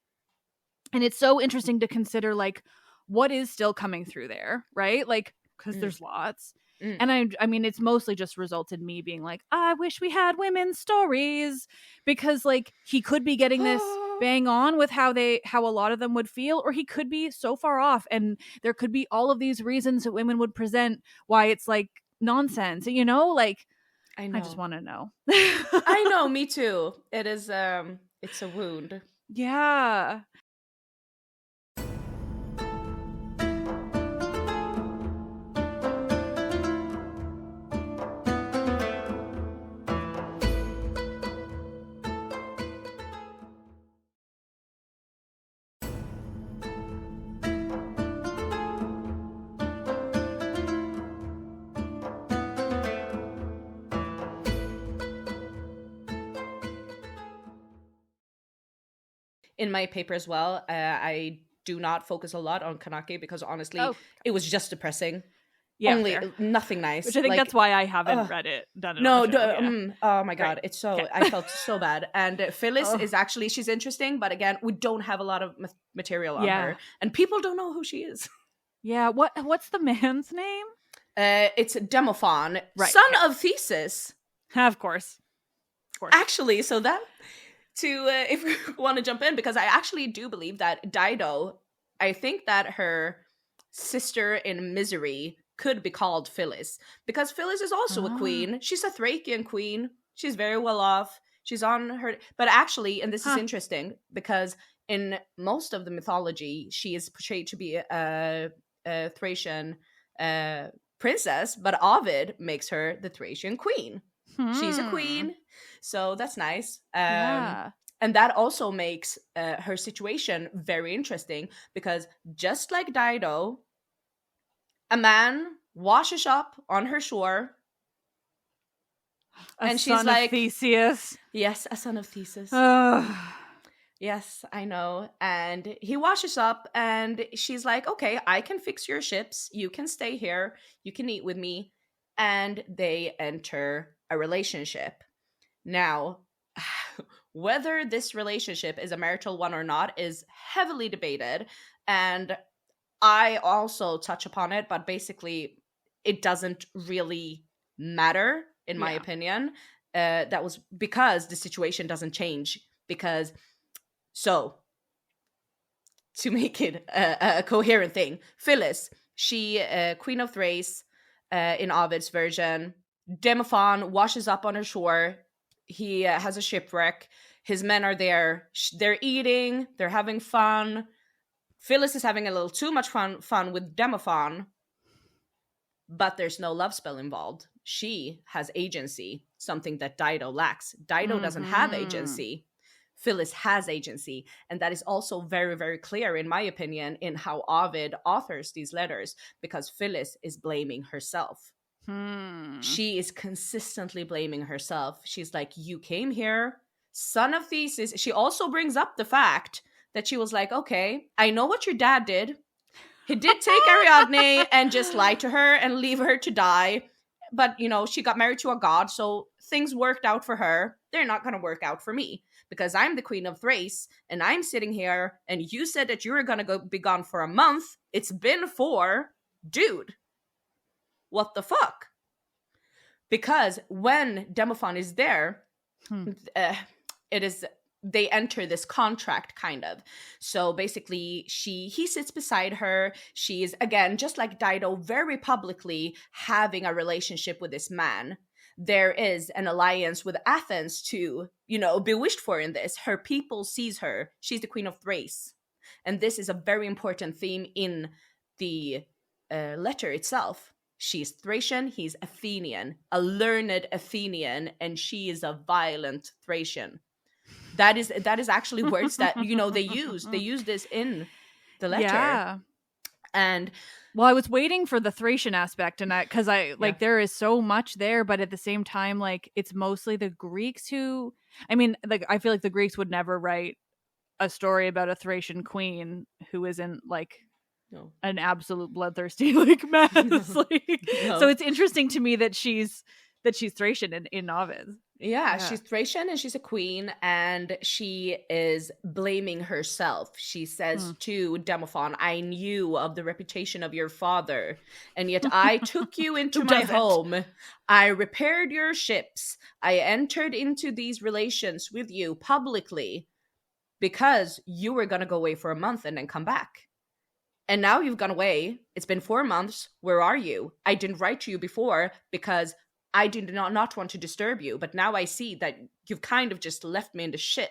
And it's so interesting to consider, like, what is still coming through there, right? Like, because there's lots. And I mean, it's mostly just resulted me being like, I wish we had women's stories, because like he could be getting this bang on with how a lot of them would feel, or he could be so far off, and there could be all of these reasons that women would present why it's like nonsense, you know? Like, I just want to know. I know, me too. It is it's a wound. Yeah. In my paper as well, I do not focus a lot on Kanake because honestly, it was just depressing. Yeah, only nothing nice. Which I think that's why I haven't read it. Oh my god, it's so I felt so bad. And Phyllis is actually, she's interesting, but again, we don't have a lot of material on her, and people don't know who she is. Yeah, what's the man's name? It's Demophon, son of Theseus. Of course. Actually, so that if we want to jump in, because I actually do believe that Dido, I think that her sister in misery could be called Phyllis, because Phyllis is also a queen. She's a Thracian queen. She's very well off. She's on her, but actually, and this is interesting, because in most of the mythology, she is portrayed to be a Thracian princess, but Ovid makes her the Thracian queen. She's a queen, so that's nice. And that also makes her situation very interesting, because just like Dido, a man washes up on her shore, and she's like, Theseus. Yes, a son of Theseus. Yes, I know. And he washes up, and she's like, okay, I can fix your ships. You can stay here. You can eat with me. And they enter a relationship. Now, whether this relationship is a marital one or not is heavily debated. And I also touch upon it, but basically it doesn't really matter, in my opinion. That was because the situation doesn't change. Because, so, to make it a coherent thing, Phyllis, she, Queen of Thrace, in Ovid's version, Demophon washes up on her shore. He has a shipwreck. His men are there. They're eating. They're having fun. Phyllis is having a little too much fun with Demophon. But there's no love spell involved. She has agency, something that Dido lacks. Dido doesn't have agency. Phyllis has agency. And that is also very, very clear, in my opinion, in how Ovid authors these letters, because Phyllis is blaming herself. She is consistently blaming herself. She's like, you came here, son of Theseus. She also brings up the fact that she was like, okay, I know what your dad did. He did take Ariadne and just lie to her and leave her to die. But, you know, she got married to a god, so things worked out for her. They're not going to work out for me, because I'm the queen of Thrace, and I'm sitting here, and you said that you were going to be gone for a month. It's been 4. Dude, what the fuck? Because when Demophon is there, they enter this contract, kind of. So basically, he sits beside her. She is, again, just like Dido, very publicly having a relationship with this man. There is an alliance with Athens to, you know, be wished for in this. Her people sees her. She's the queen of Thrace. And this is a very important theme in the letter itself. She's Thracian, he's Athenian, a learned Athenian, and she is a violent Thracian. That is actually words that, you know, they use this in the letter. Yeah. And well, I was waiting for the Thracian aspect, and because there is so much there, but at the same time, like, it's mostly the Greeks who, I mean, like, I feel like the Greeks would never write a story about a Thracian queen who isn't like No. an absolute bloodthirsty like mess. Like, No. so it's interesting to me that she's Thracian in Ovid. Yeah, she's Thracian and she's a queen, and she is blaming herself. She says to Demophon, I knew of the reputation of your father, and yet I took you into my home. I repaired your ships. I entered into these relations with you publicly because you were going to go away for a month and then come back. And now you've gone away. It's been 4 months. Where are you? I didn't write to you before because I did not want to disturb you, but now I see that you've kind of just left me in the shit.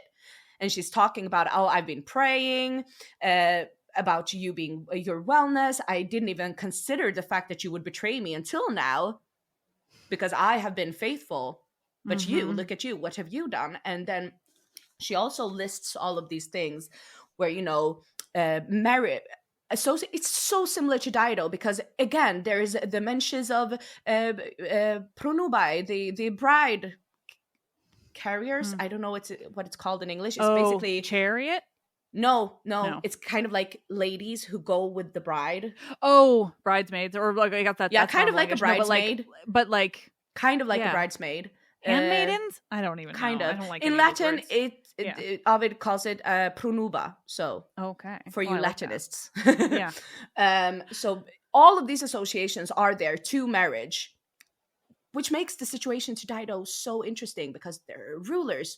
And she's talking about, oh, I've been praying about you being your wellness. I didn't even consider the fact that you would betray me until now because I have been faithful. But you, look at you, what have you done? And then she also lists all of these things where, you know, merit. So it's so similar to Dido because again there is the mentions of pronubai, the bride carriers. I don't know what it's called in English. It's basically chariot. No, it's kind of like ladies who go with the bride. Oh, bridesmaids, or like I got that. Yeah, kind of like a bridesmaid, but like kind of like a bridesmaid. Handmaidens? I don't even know. Kind of. I don't like in Latin, Ovid calls it pronuba. So for you Latinists. So all of these associations are there to marriage, which makes the situation to Dido so interesting because they're rulers,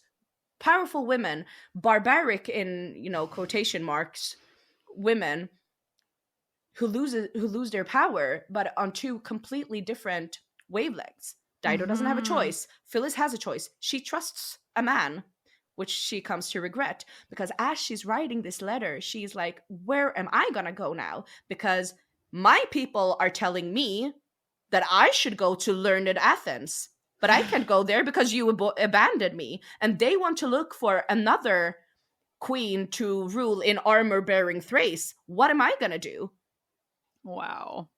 powerful women, barbaric in, you know, quotation marks, women who lose their power, but on two completely different wavelengths. Dido doesn't have a choice. Phyllis has a choice. She trusts a man, which she comes to regret because as she's writing this letter, she's like, where am I gonna go now? Because my people are telling me that I should go to learned Athens, but I can't go there because you abandoned me. And they want to look for another queen to rule in armor-bearing Thrace. What am I gonna do? Wow.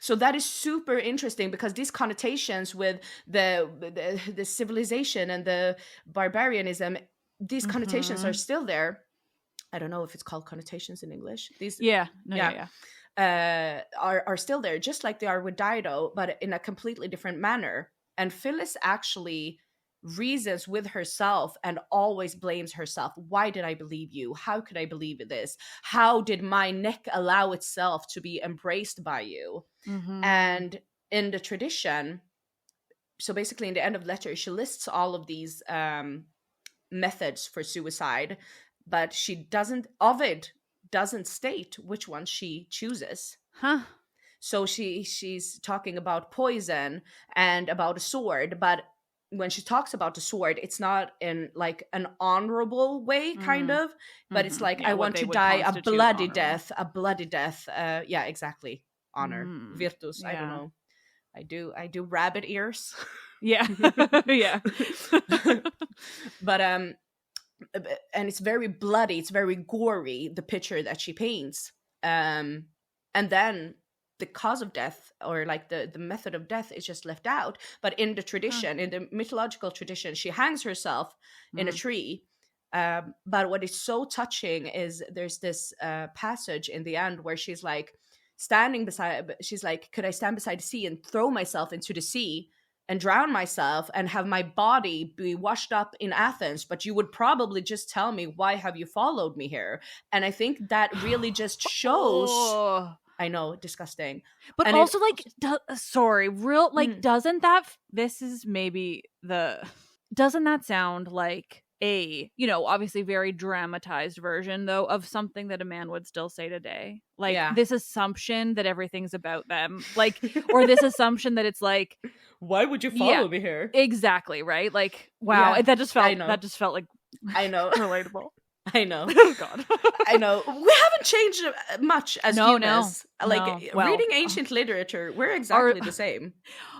So that is super interesting because these connotations with the civilization and the barbarianism, these connotations are still there. I don't know if it's called connotations in English. These are still there, just like they are with Dido, but in a completely different manner. And Phyllis actually reasons with herself and always blames herself. Why did I believe you? How could I believe this? How did my neck allow itself to be embraced by you? And in the tradition, so basically in the end of the letter, she lists all of these methods for suicide, but Ovid doesn't state which one she chooses. So she's talking about poison and about a sword, but when she talks about the sword, it's not in like an honorable way, kind of, but it's like, I want to die a bloody death. Yeah, exactly. Honor, virtus. I don't know. I do rabbit ears. Yeah. Yeah. But and it's very bloody, it's very gory, the picture that she paints. And then the cause of death, or like the method of death, is just left out. But in the tradition, in the mythological tradition, she hangs herself in a tree. But what is so touching is there's this passage in the end where she's like, could I stand beside the sea and throw myself into the sea and drown myself and have my body be washed up in Athens, but you would probably just tell me, why have you followed me here? And I think that really just shows I know, disgusting. But and also doesn't that doesn't that sound like a, you know, obviously very dramatized version though of something that a man would still say today? Like this assumption that everything's about them, like, or this assumption that it's like, why would you follow me here? Exactly, right? Like, wow, that just felt like, I know, relatable. I know. Oh God. I know. We haven't changed much as humans. Reading ancient literature, we're exactly the same.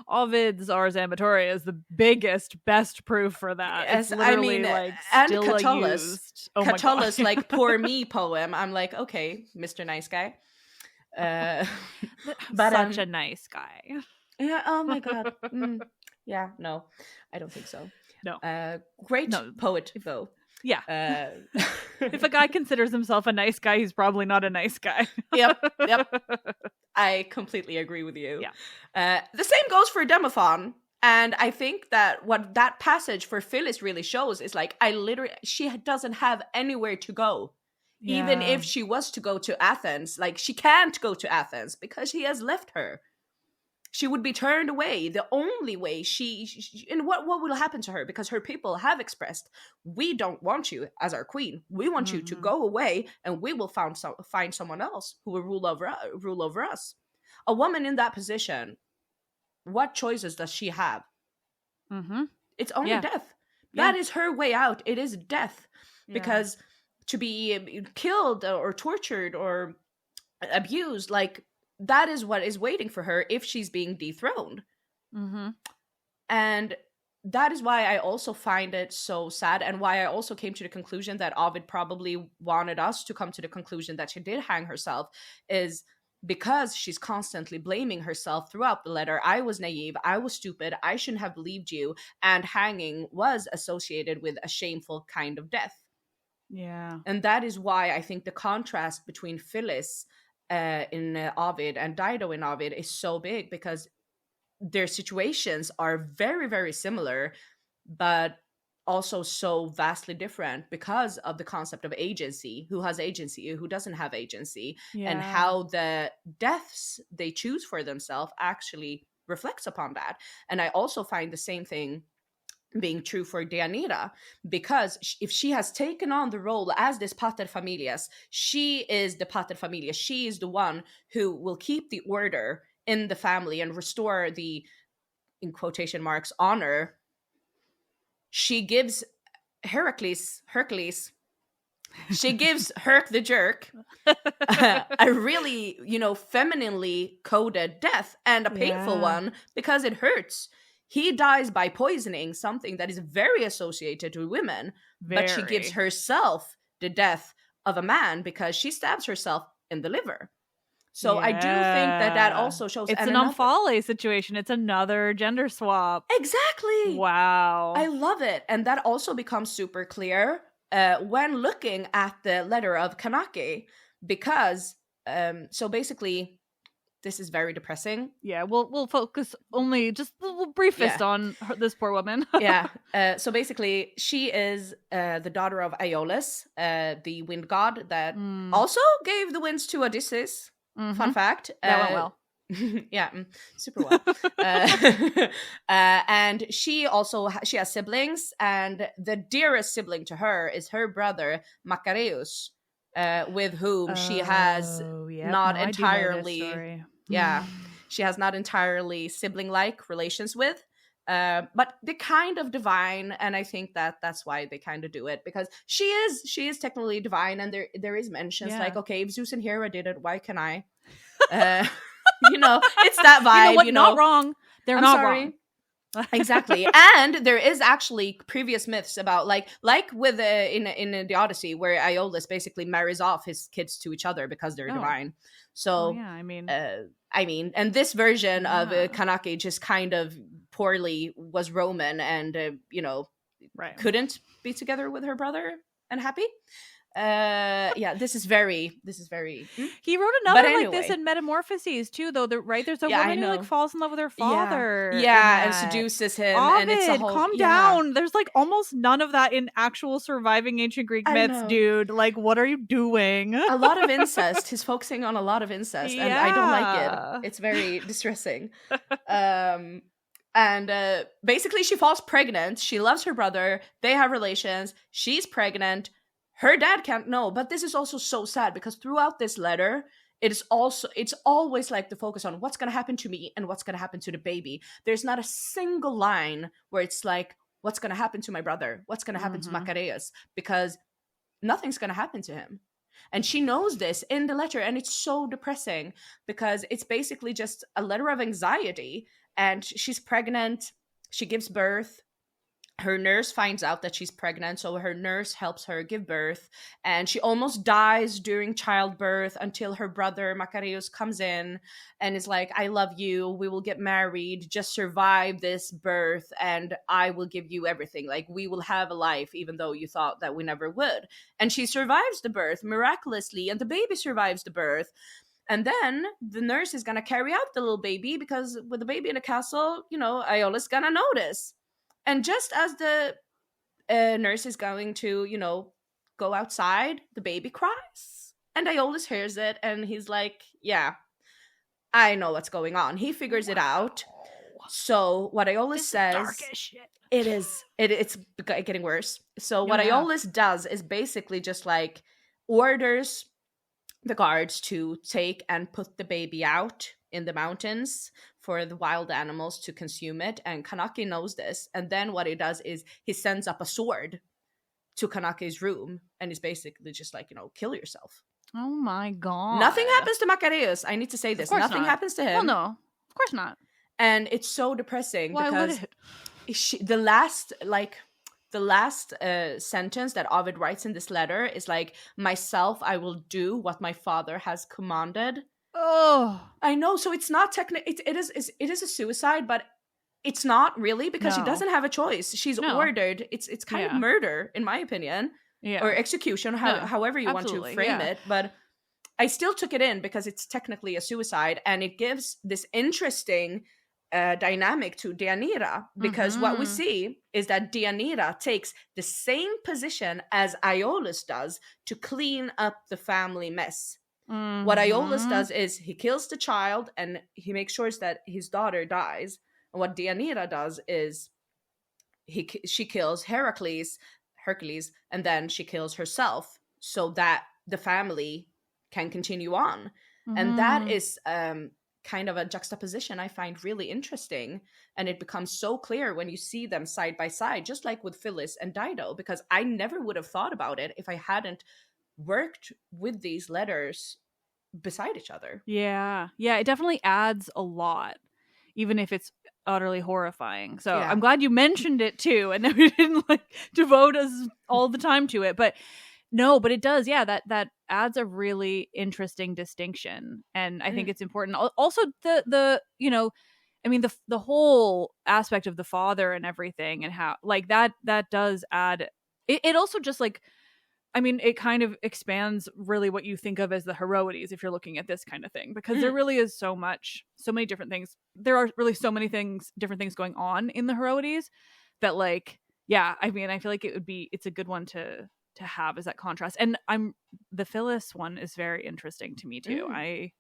Ovid's Ars Amatoria is the biggest, best proof for that. Yes, it's literally, and still Catullus. Catullus, like, poor me poem. I'm like, okay, Mr. Nice Guy. But such a nice guy. Yeah. Oh my God. Yeah. No, I don't think so. No. Great poet though. Yeah. If a guy considers himself a nice guy, he's probably not a nice guy. Yep. I completely agree with you. Yeah. The same goes for Demophon. And I think that what that passage for Phyllis really shows is like, she doesn't have anywhere to go. Yeah. Even if she was to go to Athens, like she can't go to Athens because he has left her. She would be turned away. The only way and what will happen to her? Because her people have expressed, we don't want you as our queen. We want you to go away, and we will find someone else who will rule over us. A woman in that position, what choices does she have? It's only death. That is her way out. It is death. Because to be killed or tortured or abused, like, that is what is waiting for her if she's being dethroned. And that is why I also find it so sad, and why I also came to the conclusion that Ovid probably wanted us to come to the conclusion that she did hang herself, is because she's constantly blaming herself throughout the letter. I was naive, I was stupid, I shouldn't have believed you, and hanging was associated with a shameful kind of death. Yeah. And that is why I think the contrast between Phyllis in Ovid and Dido in Ovid is so big, because their situations are very, very similar, but also so vastly different because of the concept of agency. Who has agency, who doesn't have agency, and how the deaths they choose for themselves actually reflects upon that. And I also find the same thing being true for Deianira, because if she has taken on the role as this paterfamilias, she is the paterfamilias. She is the one who will keep the order in the family and restore the, in quotation marks, honor. She gives Hercules, she gives Herc the jerk a really, femininely coded death, and a painful one, because it hurts. He dies by poisoning, something that is very associated with women, but she gives herself the death of a man because she stabs herself in the liver. So I do think that also shows... It's an Omphale situation. It's another gender swap. Exactly. Wow. I love it. And that also becomes super clear when looking at the letter of Kanake, because, so basically... This is very depressing. Yeah, we'll focus only just the briefest on this poor woman. So basically, she is the daughter of Aeolus, the wind god that also gave the winds to Odysseus. Fun fact. That went well. Yeah, super well. And she has siblings, and the dearest sibling to her is her brother Macareus, with whom she has not entirely... she has not entirely sibling-like relations with, but they kind of divine, and I think that's why they kind of do it, because she is technically divine, and there is mentions like, okay, if Zeus and Hera did it, why can I? It's that vibe. Not wrong. They're not wrong. Exactly. And there is actually previous myths about like with in the Odyssey, where Aeolus basically marries off his kids to each other because they're divine. So and this version of Kanake just kind of poorly was Roman, and couldn't be together with her brother and happy. This is very He wrote another like this in Metamorphoses too, though. There's a woman who like falls in love with her father and seduces him. Ovid, and it's a whole, calm down. There's like almost none of that in actual surviving ancient Greek myths, dude. Like, what are you doing? A lot of incest. He's focusing on a lot of incest, and I don't like it. It's very distressing. And basically she falls pregnant. She loves her brother, they have relations, she's pregnant. Her dad can't know, but this is also so sad, because throughout this letter, it's always like the focus on what's going to happen to me and what's going to happen to the baby. There's not a single line where it's like, what's going to happen to my brother? What's going to happen to Macareus? Because nothing's going to happen to him. And she knows this in the letter, and it's so depressing, because it's basically just a letter of anxiety, and she's pregnant, she gives birth. her nurse finds out that she's pregnant, so her nurse helps her give birth, and she almost dies during childbirth until her brother Macarius comes in and is like, I love you, we will get married, just survive this birth and I will give you everything, like we will have a life even though you thought that we never would. And she survives the birth miraculously, and the baby survives the birth. And then the nurse is gonna carry out the little baby, because with the baby in the castle, Iola's gonna notice. And just as the nurse is going to, go outside, the baby cries. And Iolaus hears it, and he's like, yeah, I know what's going on. He figures it out. So what Iolaus says... dark as shit. It is. It's getting worse. So what Iolaus does is basically just like orders the guards to take and put the baby out in the mountains for the wild animals to consume it, and Kanaki knows this. And then what he does is he sends up a sword to Kanaki's room, and is basically just like, kill yourself. Oh my god. Nothing happens to Macarius. I need to say this. Nothing happens to him. Well, no, of course not. And it's so depressing. Why because would it? The last sentence that Ovid writes in this letter is like, myself, I will do what my father has commanded. Oh, I know. So it's not technically, it is a suicide, but it's not really, because she doesn't have a choice. She's ordered. It's kind of murder, in my opinion, or execution, however you want to frame it. But I still took it in because it's technically a suicide, and it gives this interesting dynamic to Deianira, because what we see is that Deianira takes the same position as Iolaus does to clean up the family mess. What Iolaus does is he kills the child and he makes sure that his daughter dies. And what Deianira does is she kills Hercules, and then she kills herself so that the family can continue on. And that is kind of a juxtaposition I find really interesting. And it becomes so clear when you see them side by side, just like with Phyllis and Dido, because I never would have thought about it if I hadn't worked with these letters beside each other. Yeah, it definitely adds a lot, even if it's utterly horrifying. So I'm glad you mentioned it too, and then we didn't like devote us all the time to it. But it does. Yeah, that adds a really interesting distinction, and I think it's important. Also, the whole aspect of the father and everything, and how like that does add. It also just like, it kind of expands really what you think of as the Heroides if you're looking at this kind of thing, because there really is so many different things. There are really so many different things going on in the Heroides that like, I feel like it's a good one to have as that contrast. And the Phyllis one is very interesting to me too. I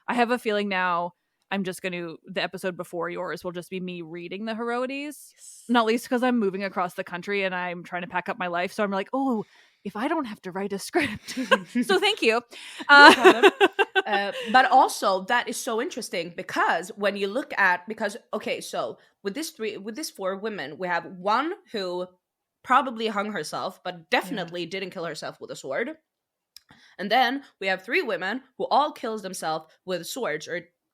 have a feeling now the episode before yours will just be me reading the Heroides, not least because I'm moving across the country and I'm trying to pack up my life. So I'm like, oh, if I don't have to write a script. So thank you. But also that is so interesting because when you look at, so with these four women, we have one who probably hung herself, but definitely didn't kill herself with a sword. And then we have three women who all kills themselves with swords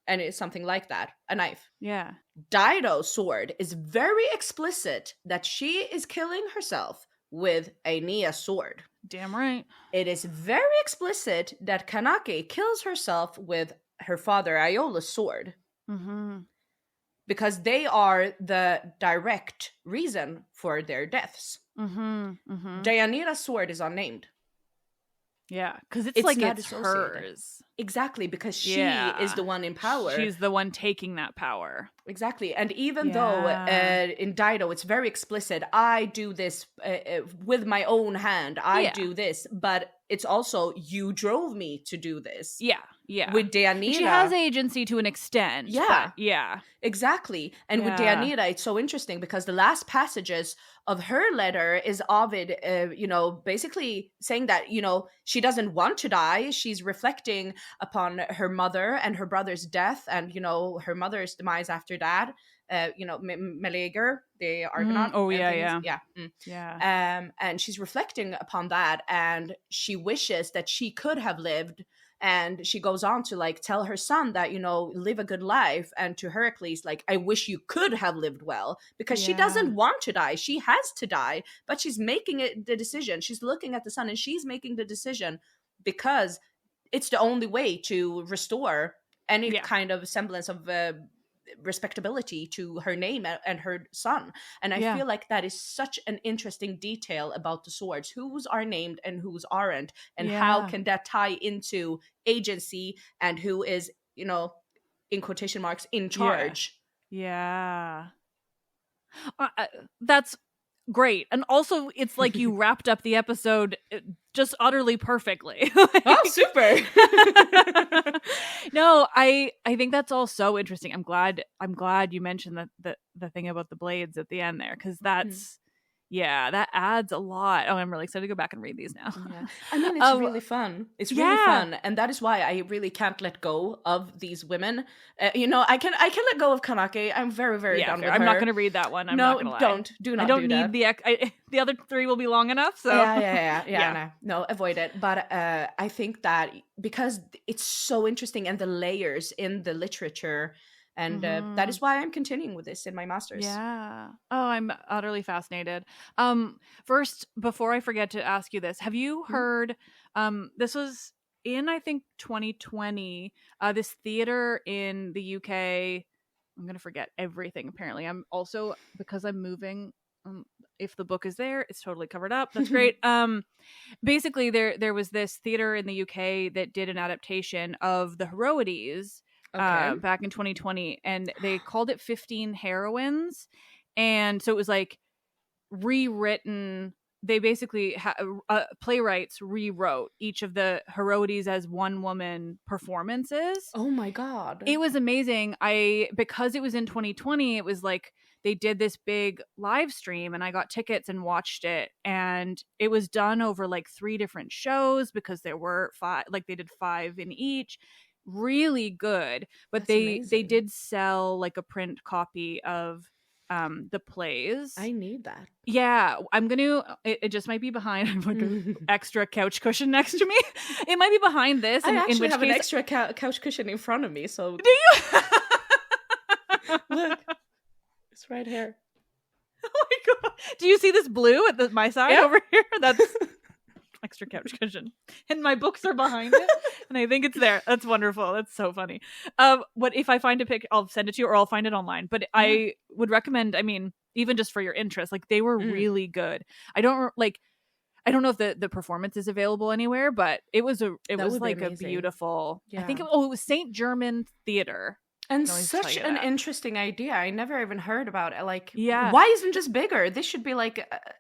and it's something like that, a knife. Yeah. Dido's sword is very explicit that she is killing herself with a Nia sword. Damn right. It is very explicit that Kanake kills herself with her father Iola's sword. Because they are the direct reason for their deaths. Deianira's sword is unnamed. Yeah, because it's hers. Exactly, because she is the one in power. She's the one taking that power. Exactly. And even though in Dido it's very explicit, I do this with my own hand, I do this, but it's also, you drove me to do this. Yeah. With Deianira, she has agency to an extent. Yeah. Yeah. Exactly. And with Deianira, it's so interesting because the last passages of her letter is Ovid, basically saying that, she doesn't want to die. She's reflecting upon her mother and her brother's death and, her mother's demise after that. Meleager, the Argonaut. And she's reflecting upon that, and she wishes that she could have lived And she goes on to like tell her son that, you know, live a good life, and to Heracles, like, I wish you could have lived well, because she doesn't want to die. She has to die, but she's making it the decision. She's looking at the son and she's making the decision because it's the only way to restore any kind of semblance of respectability to her name and her son. And I feel like that is such an interesting detail about the swords, whose are named and whose aren't, and how can that tie into agency and who is, you know, in quotation marks, in charge. That's great. And also it's like you wrapped up the episode just utterly perfectly. Oh, super. No, I think that's all so interesting. I'm glad you mentioned the thing about the blades at the end there, because that's that adds a lot. Oh, I'm really excited to go back and read these now. I mean, it's really fun. It's really fun, and that is why I really can't let go of these women. You know, I can let go of Kanake. I'm very, very down with her. I'm not going to read that one. I'm not gonna lie. Do not. I don't need the other three will be long enough. So no, avoid it. But I think that because it's so interesting, and the layers in the literature. And that is why I'm continuing with this in my master's. Yeah. Oh, I'm utterly fascinated. First, before I forget to ask you this, have you heard, this was in, I think, 2020, this theater in the UK, I'm going to forget everything, apparently. I'm also, because I'm moving, if the book is there, it's totally covered up. That's great. Basically, there was this theater in the UK that did an adaptation of the Heroides, back in 2020, and they called it 15 Heroines, and so it was like rewritten. They basically playwrights rewrote each of the Heroides as one woman performances. Oh my god, it was amazing. Because it was in 2020, it was like they did this big live stream, and I got tickets and watched it, and it was done over like 3 different shows, because there were 5, like they did 5 in each. Really good, but they did sell like a print copy of the plays. I need that. Yeah, I'm gonna. It just might be behind. I have like an extra couch cushion next to me. It might be behind this. I actually in which have case, an extra couch cushion in front of me. So do you? Look, it's right here. Oh my god! Do you see this blue at my side over here? That's extra couch cushion, and my books are behind it, and I think it's there. That's wonderful. That's so funny. What if I find a pic? I'll send it to you, or I'll find it online. But I would recommend. I mean, even just for your interest, like they were really good. I don't know if the performance is available anywhere, but it was like a beautiful. I think it was St. German Theater. And such an interesting idea. I never even heard about it. Like, why isn't this bigger? This should be like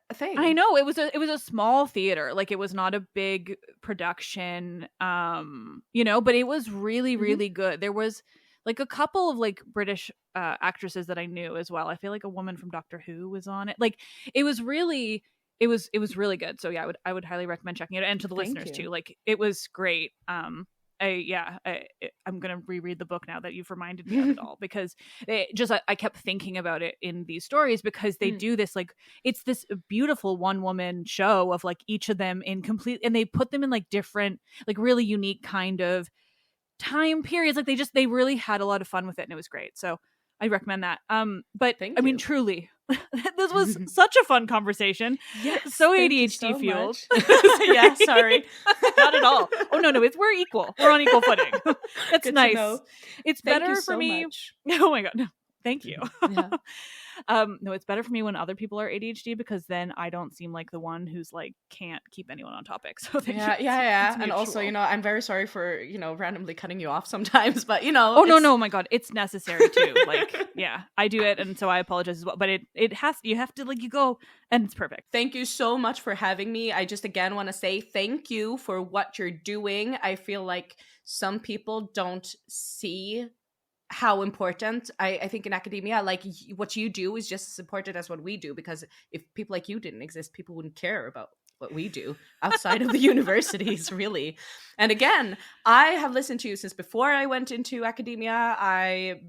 a thing. I know, it was a small theater. Like, it was not a big production, you know, but it was really, really good. There was like a couple of like British actresses that I knew as well. I feel like a woman from Doctor Who was on it. Like, it was really good. So yeah, I would highly recommend checking it, and to the listeners too. Like, it was great. I'm gonna reread the book now that you've reminded me of it all, because I kept thinking about it in these stories, because they do this, like, it's this beautiful one woman show of like each of them in complete, and they put them in like different, like really unique kind of time periods. Like they really had a lot of fun with it, and it was great. So I recommend that. But I mean, truly, this was such a fun conversation. Yes, so ADHD fueled. Yeah, sorry. Not at all. Oh no, we're equal. We're on equal footing. That's good nice. It's better for me. Much. Oh my god, no. Thank you. Yeah. No, it's better for me when other people are ADHD, because then I don't seem like the one who's like can't keep anyone on topic. So yeah. And also, you know, I'm very sorry for, you know, randomly cutting you off sometimes, but you know. Oh no, my god, it's necessary too. Like, yeah, I do it, and so I apologize as well. But you have to, like, you go, and it's perfect. Thank you so much for having me. I just again want to say thank you for what you're doing. I feel like some people don't see how important I think in academia, like, what you do is just as important as what we do, because if people like you didn't exist, people wouldn't care about what we do outside of the universities, really. And again, I have listened to you since before I went into academia. I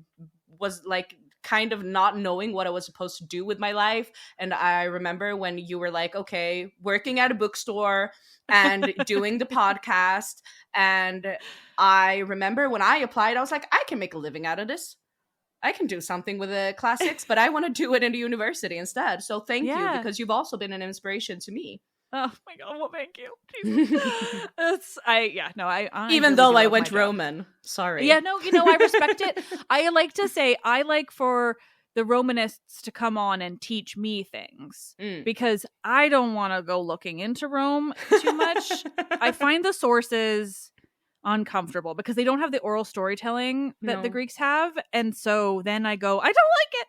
was like kind of not knowing what I was supposed to do with my life. And I remember when you were like, okay, working at a bookstore and doing the podcast. And I remember when I applied, I was like, I can make a living out of this. I can do something with the classics, but I want to do it in a university instead. So thank you, because you've also been an inspiration to me. Oh my God! Well, thank you. I even really though I went Roman. Sorry. Yeah, no, I respect it. I like to say I like for the Romanists to come on and teach me things because I don't want to go looking into Rome too much. I find the sources uncomfortable because they don't have the oral storytelling that the Greeks have, and so then I go, I don't like it.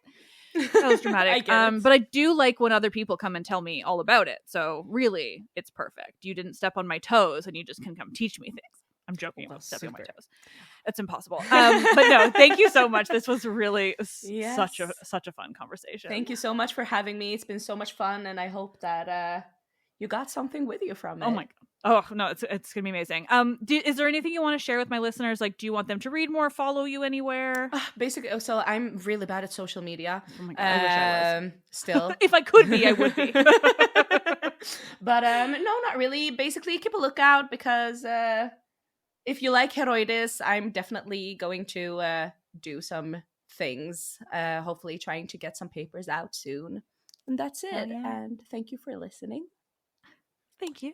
That was dramatic. But I do like when other people come and tell me all about it. So really, it's perfect. You didn't step on my toes, and you just can come teach me things. I'm joking about stepping on my toes. It's impossible. But no, thank you so much. This was really such a fun conversation. Thank you so much for having me. It's been so much fun, and I hope that you got something with you from it. Oh my God. Oh no, it's gonna be amazing. Is there anything you want to share with my listeners? Like, do you want them to read more, follow you anywhere? Basically, so I'm really bad at social media. Oh my God, I wish I was. Still, if I could be, I would be. But no, not really. Basically, keep a lookout because if you like Heroides, I'm definitely going to do some things. Hopefully, trying to get some papers out soon. And that's it. And thank you for listening. Thank you.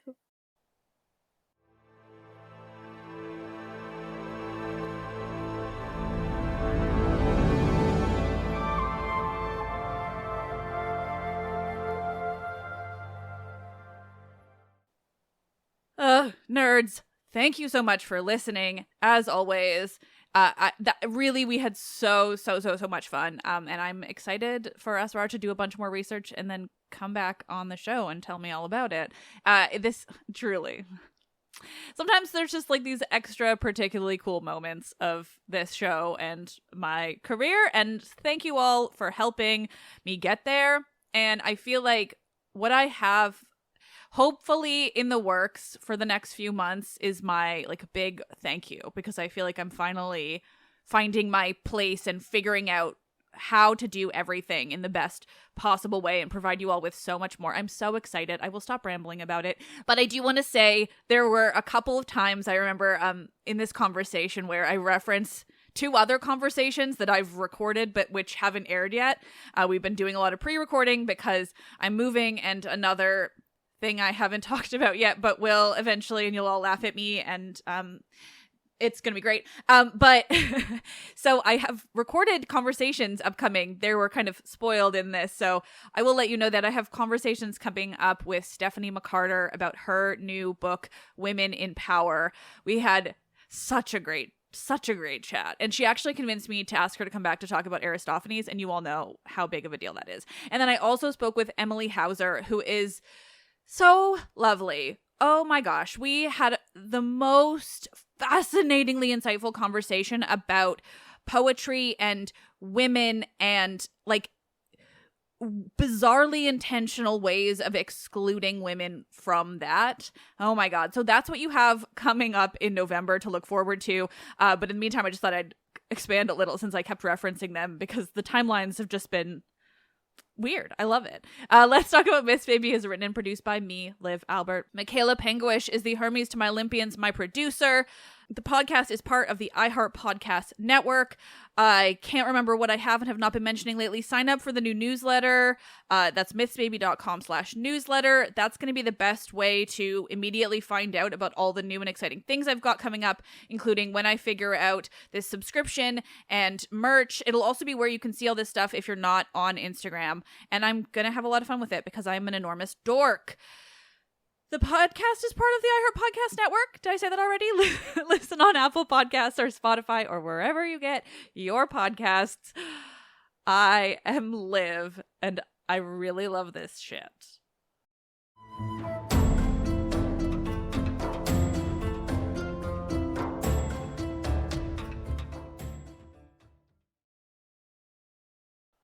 Nerds, thank you so much for listening. As always, we had so much fun. And I'm excited for Asrar to do a bunch more research and then come back on the show and tell me all about it. This truly. Sometimes there's just like these extra particularly cool moments of this show and my career. And thank you all for helping me get there. And I feel like what I have hopefully in the works for the next few months is my like big thank you, because I feel like I'm finally finding my place and figuring out how to do everything in the best possible way and provide you all with so much more. I'm so excited. I will stop rambling about it. But I do want to say there were a couple of times I remember in this conversation where I reference 2 other conversations that I've recorded but which haven't aired yet. We've been doing a lot of pre-recording because I'm moving, and another thing I haven't talked about yet but will eventually, and you'll all laugh at me, and it's gonna be great. But so I have recorded conversations upcoming. They were kind of spoiled in this, so I will let you know that I have conversations coming up with Stephanie McCarter about her new book, Women in Power. We had such a great chat, and she actually convinced me to ask her to come back to talk about Aristophanes, and you all know how big of a deal that is. And then I also spoke with Emily Hauser, who is so lovely. Oh my gosh, we had the most fascinatingly insightful conversation about poetry and women and like bizarrely intentional ways of excluding women from that. Oh my God. So that's what you have coming up in November to look forward to. But in the meantime, I just thought I'd expand a little since I kept referencing them because the timelines have just been weird. I love it. Let's Talk About Myths Baby is written and produced by me, Liv Albert. Michaela Penguish is the Hermes to my Olympians, my producer. The podcast is part of the iHeart Podcast Network. I can't remember what I have and have not been mentioning lately. Sign up for the new newsletter. That's mythsbaby.com/newsletter. That's going to be the best way to immediately find out about all the new and exciting things I've got coming up, including when I figure out this subscription and merch. It'll also be where you can see all this stuff if you're not on Instagram. And I'm going to have a lot of fun with it because I'm an enormous dork. The podcast is part of the iHeart Podcast Network. Did I say that already? Listen on Apple Podcasts or Spotify or wherever you get your podcasts. I am Liv, and I really love this shit.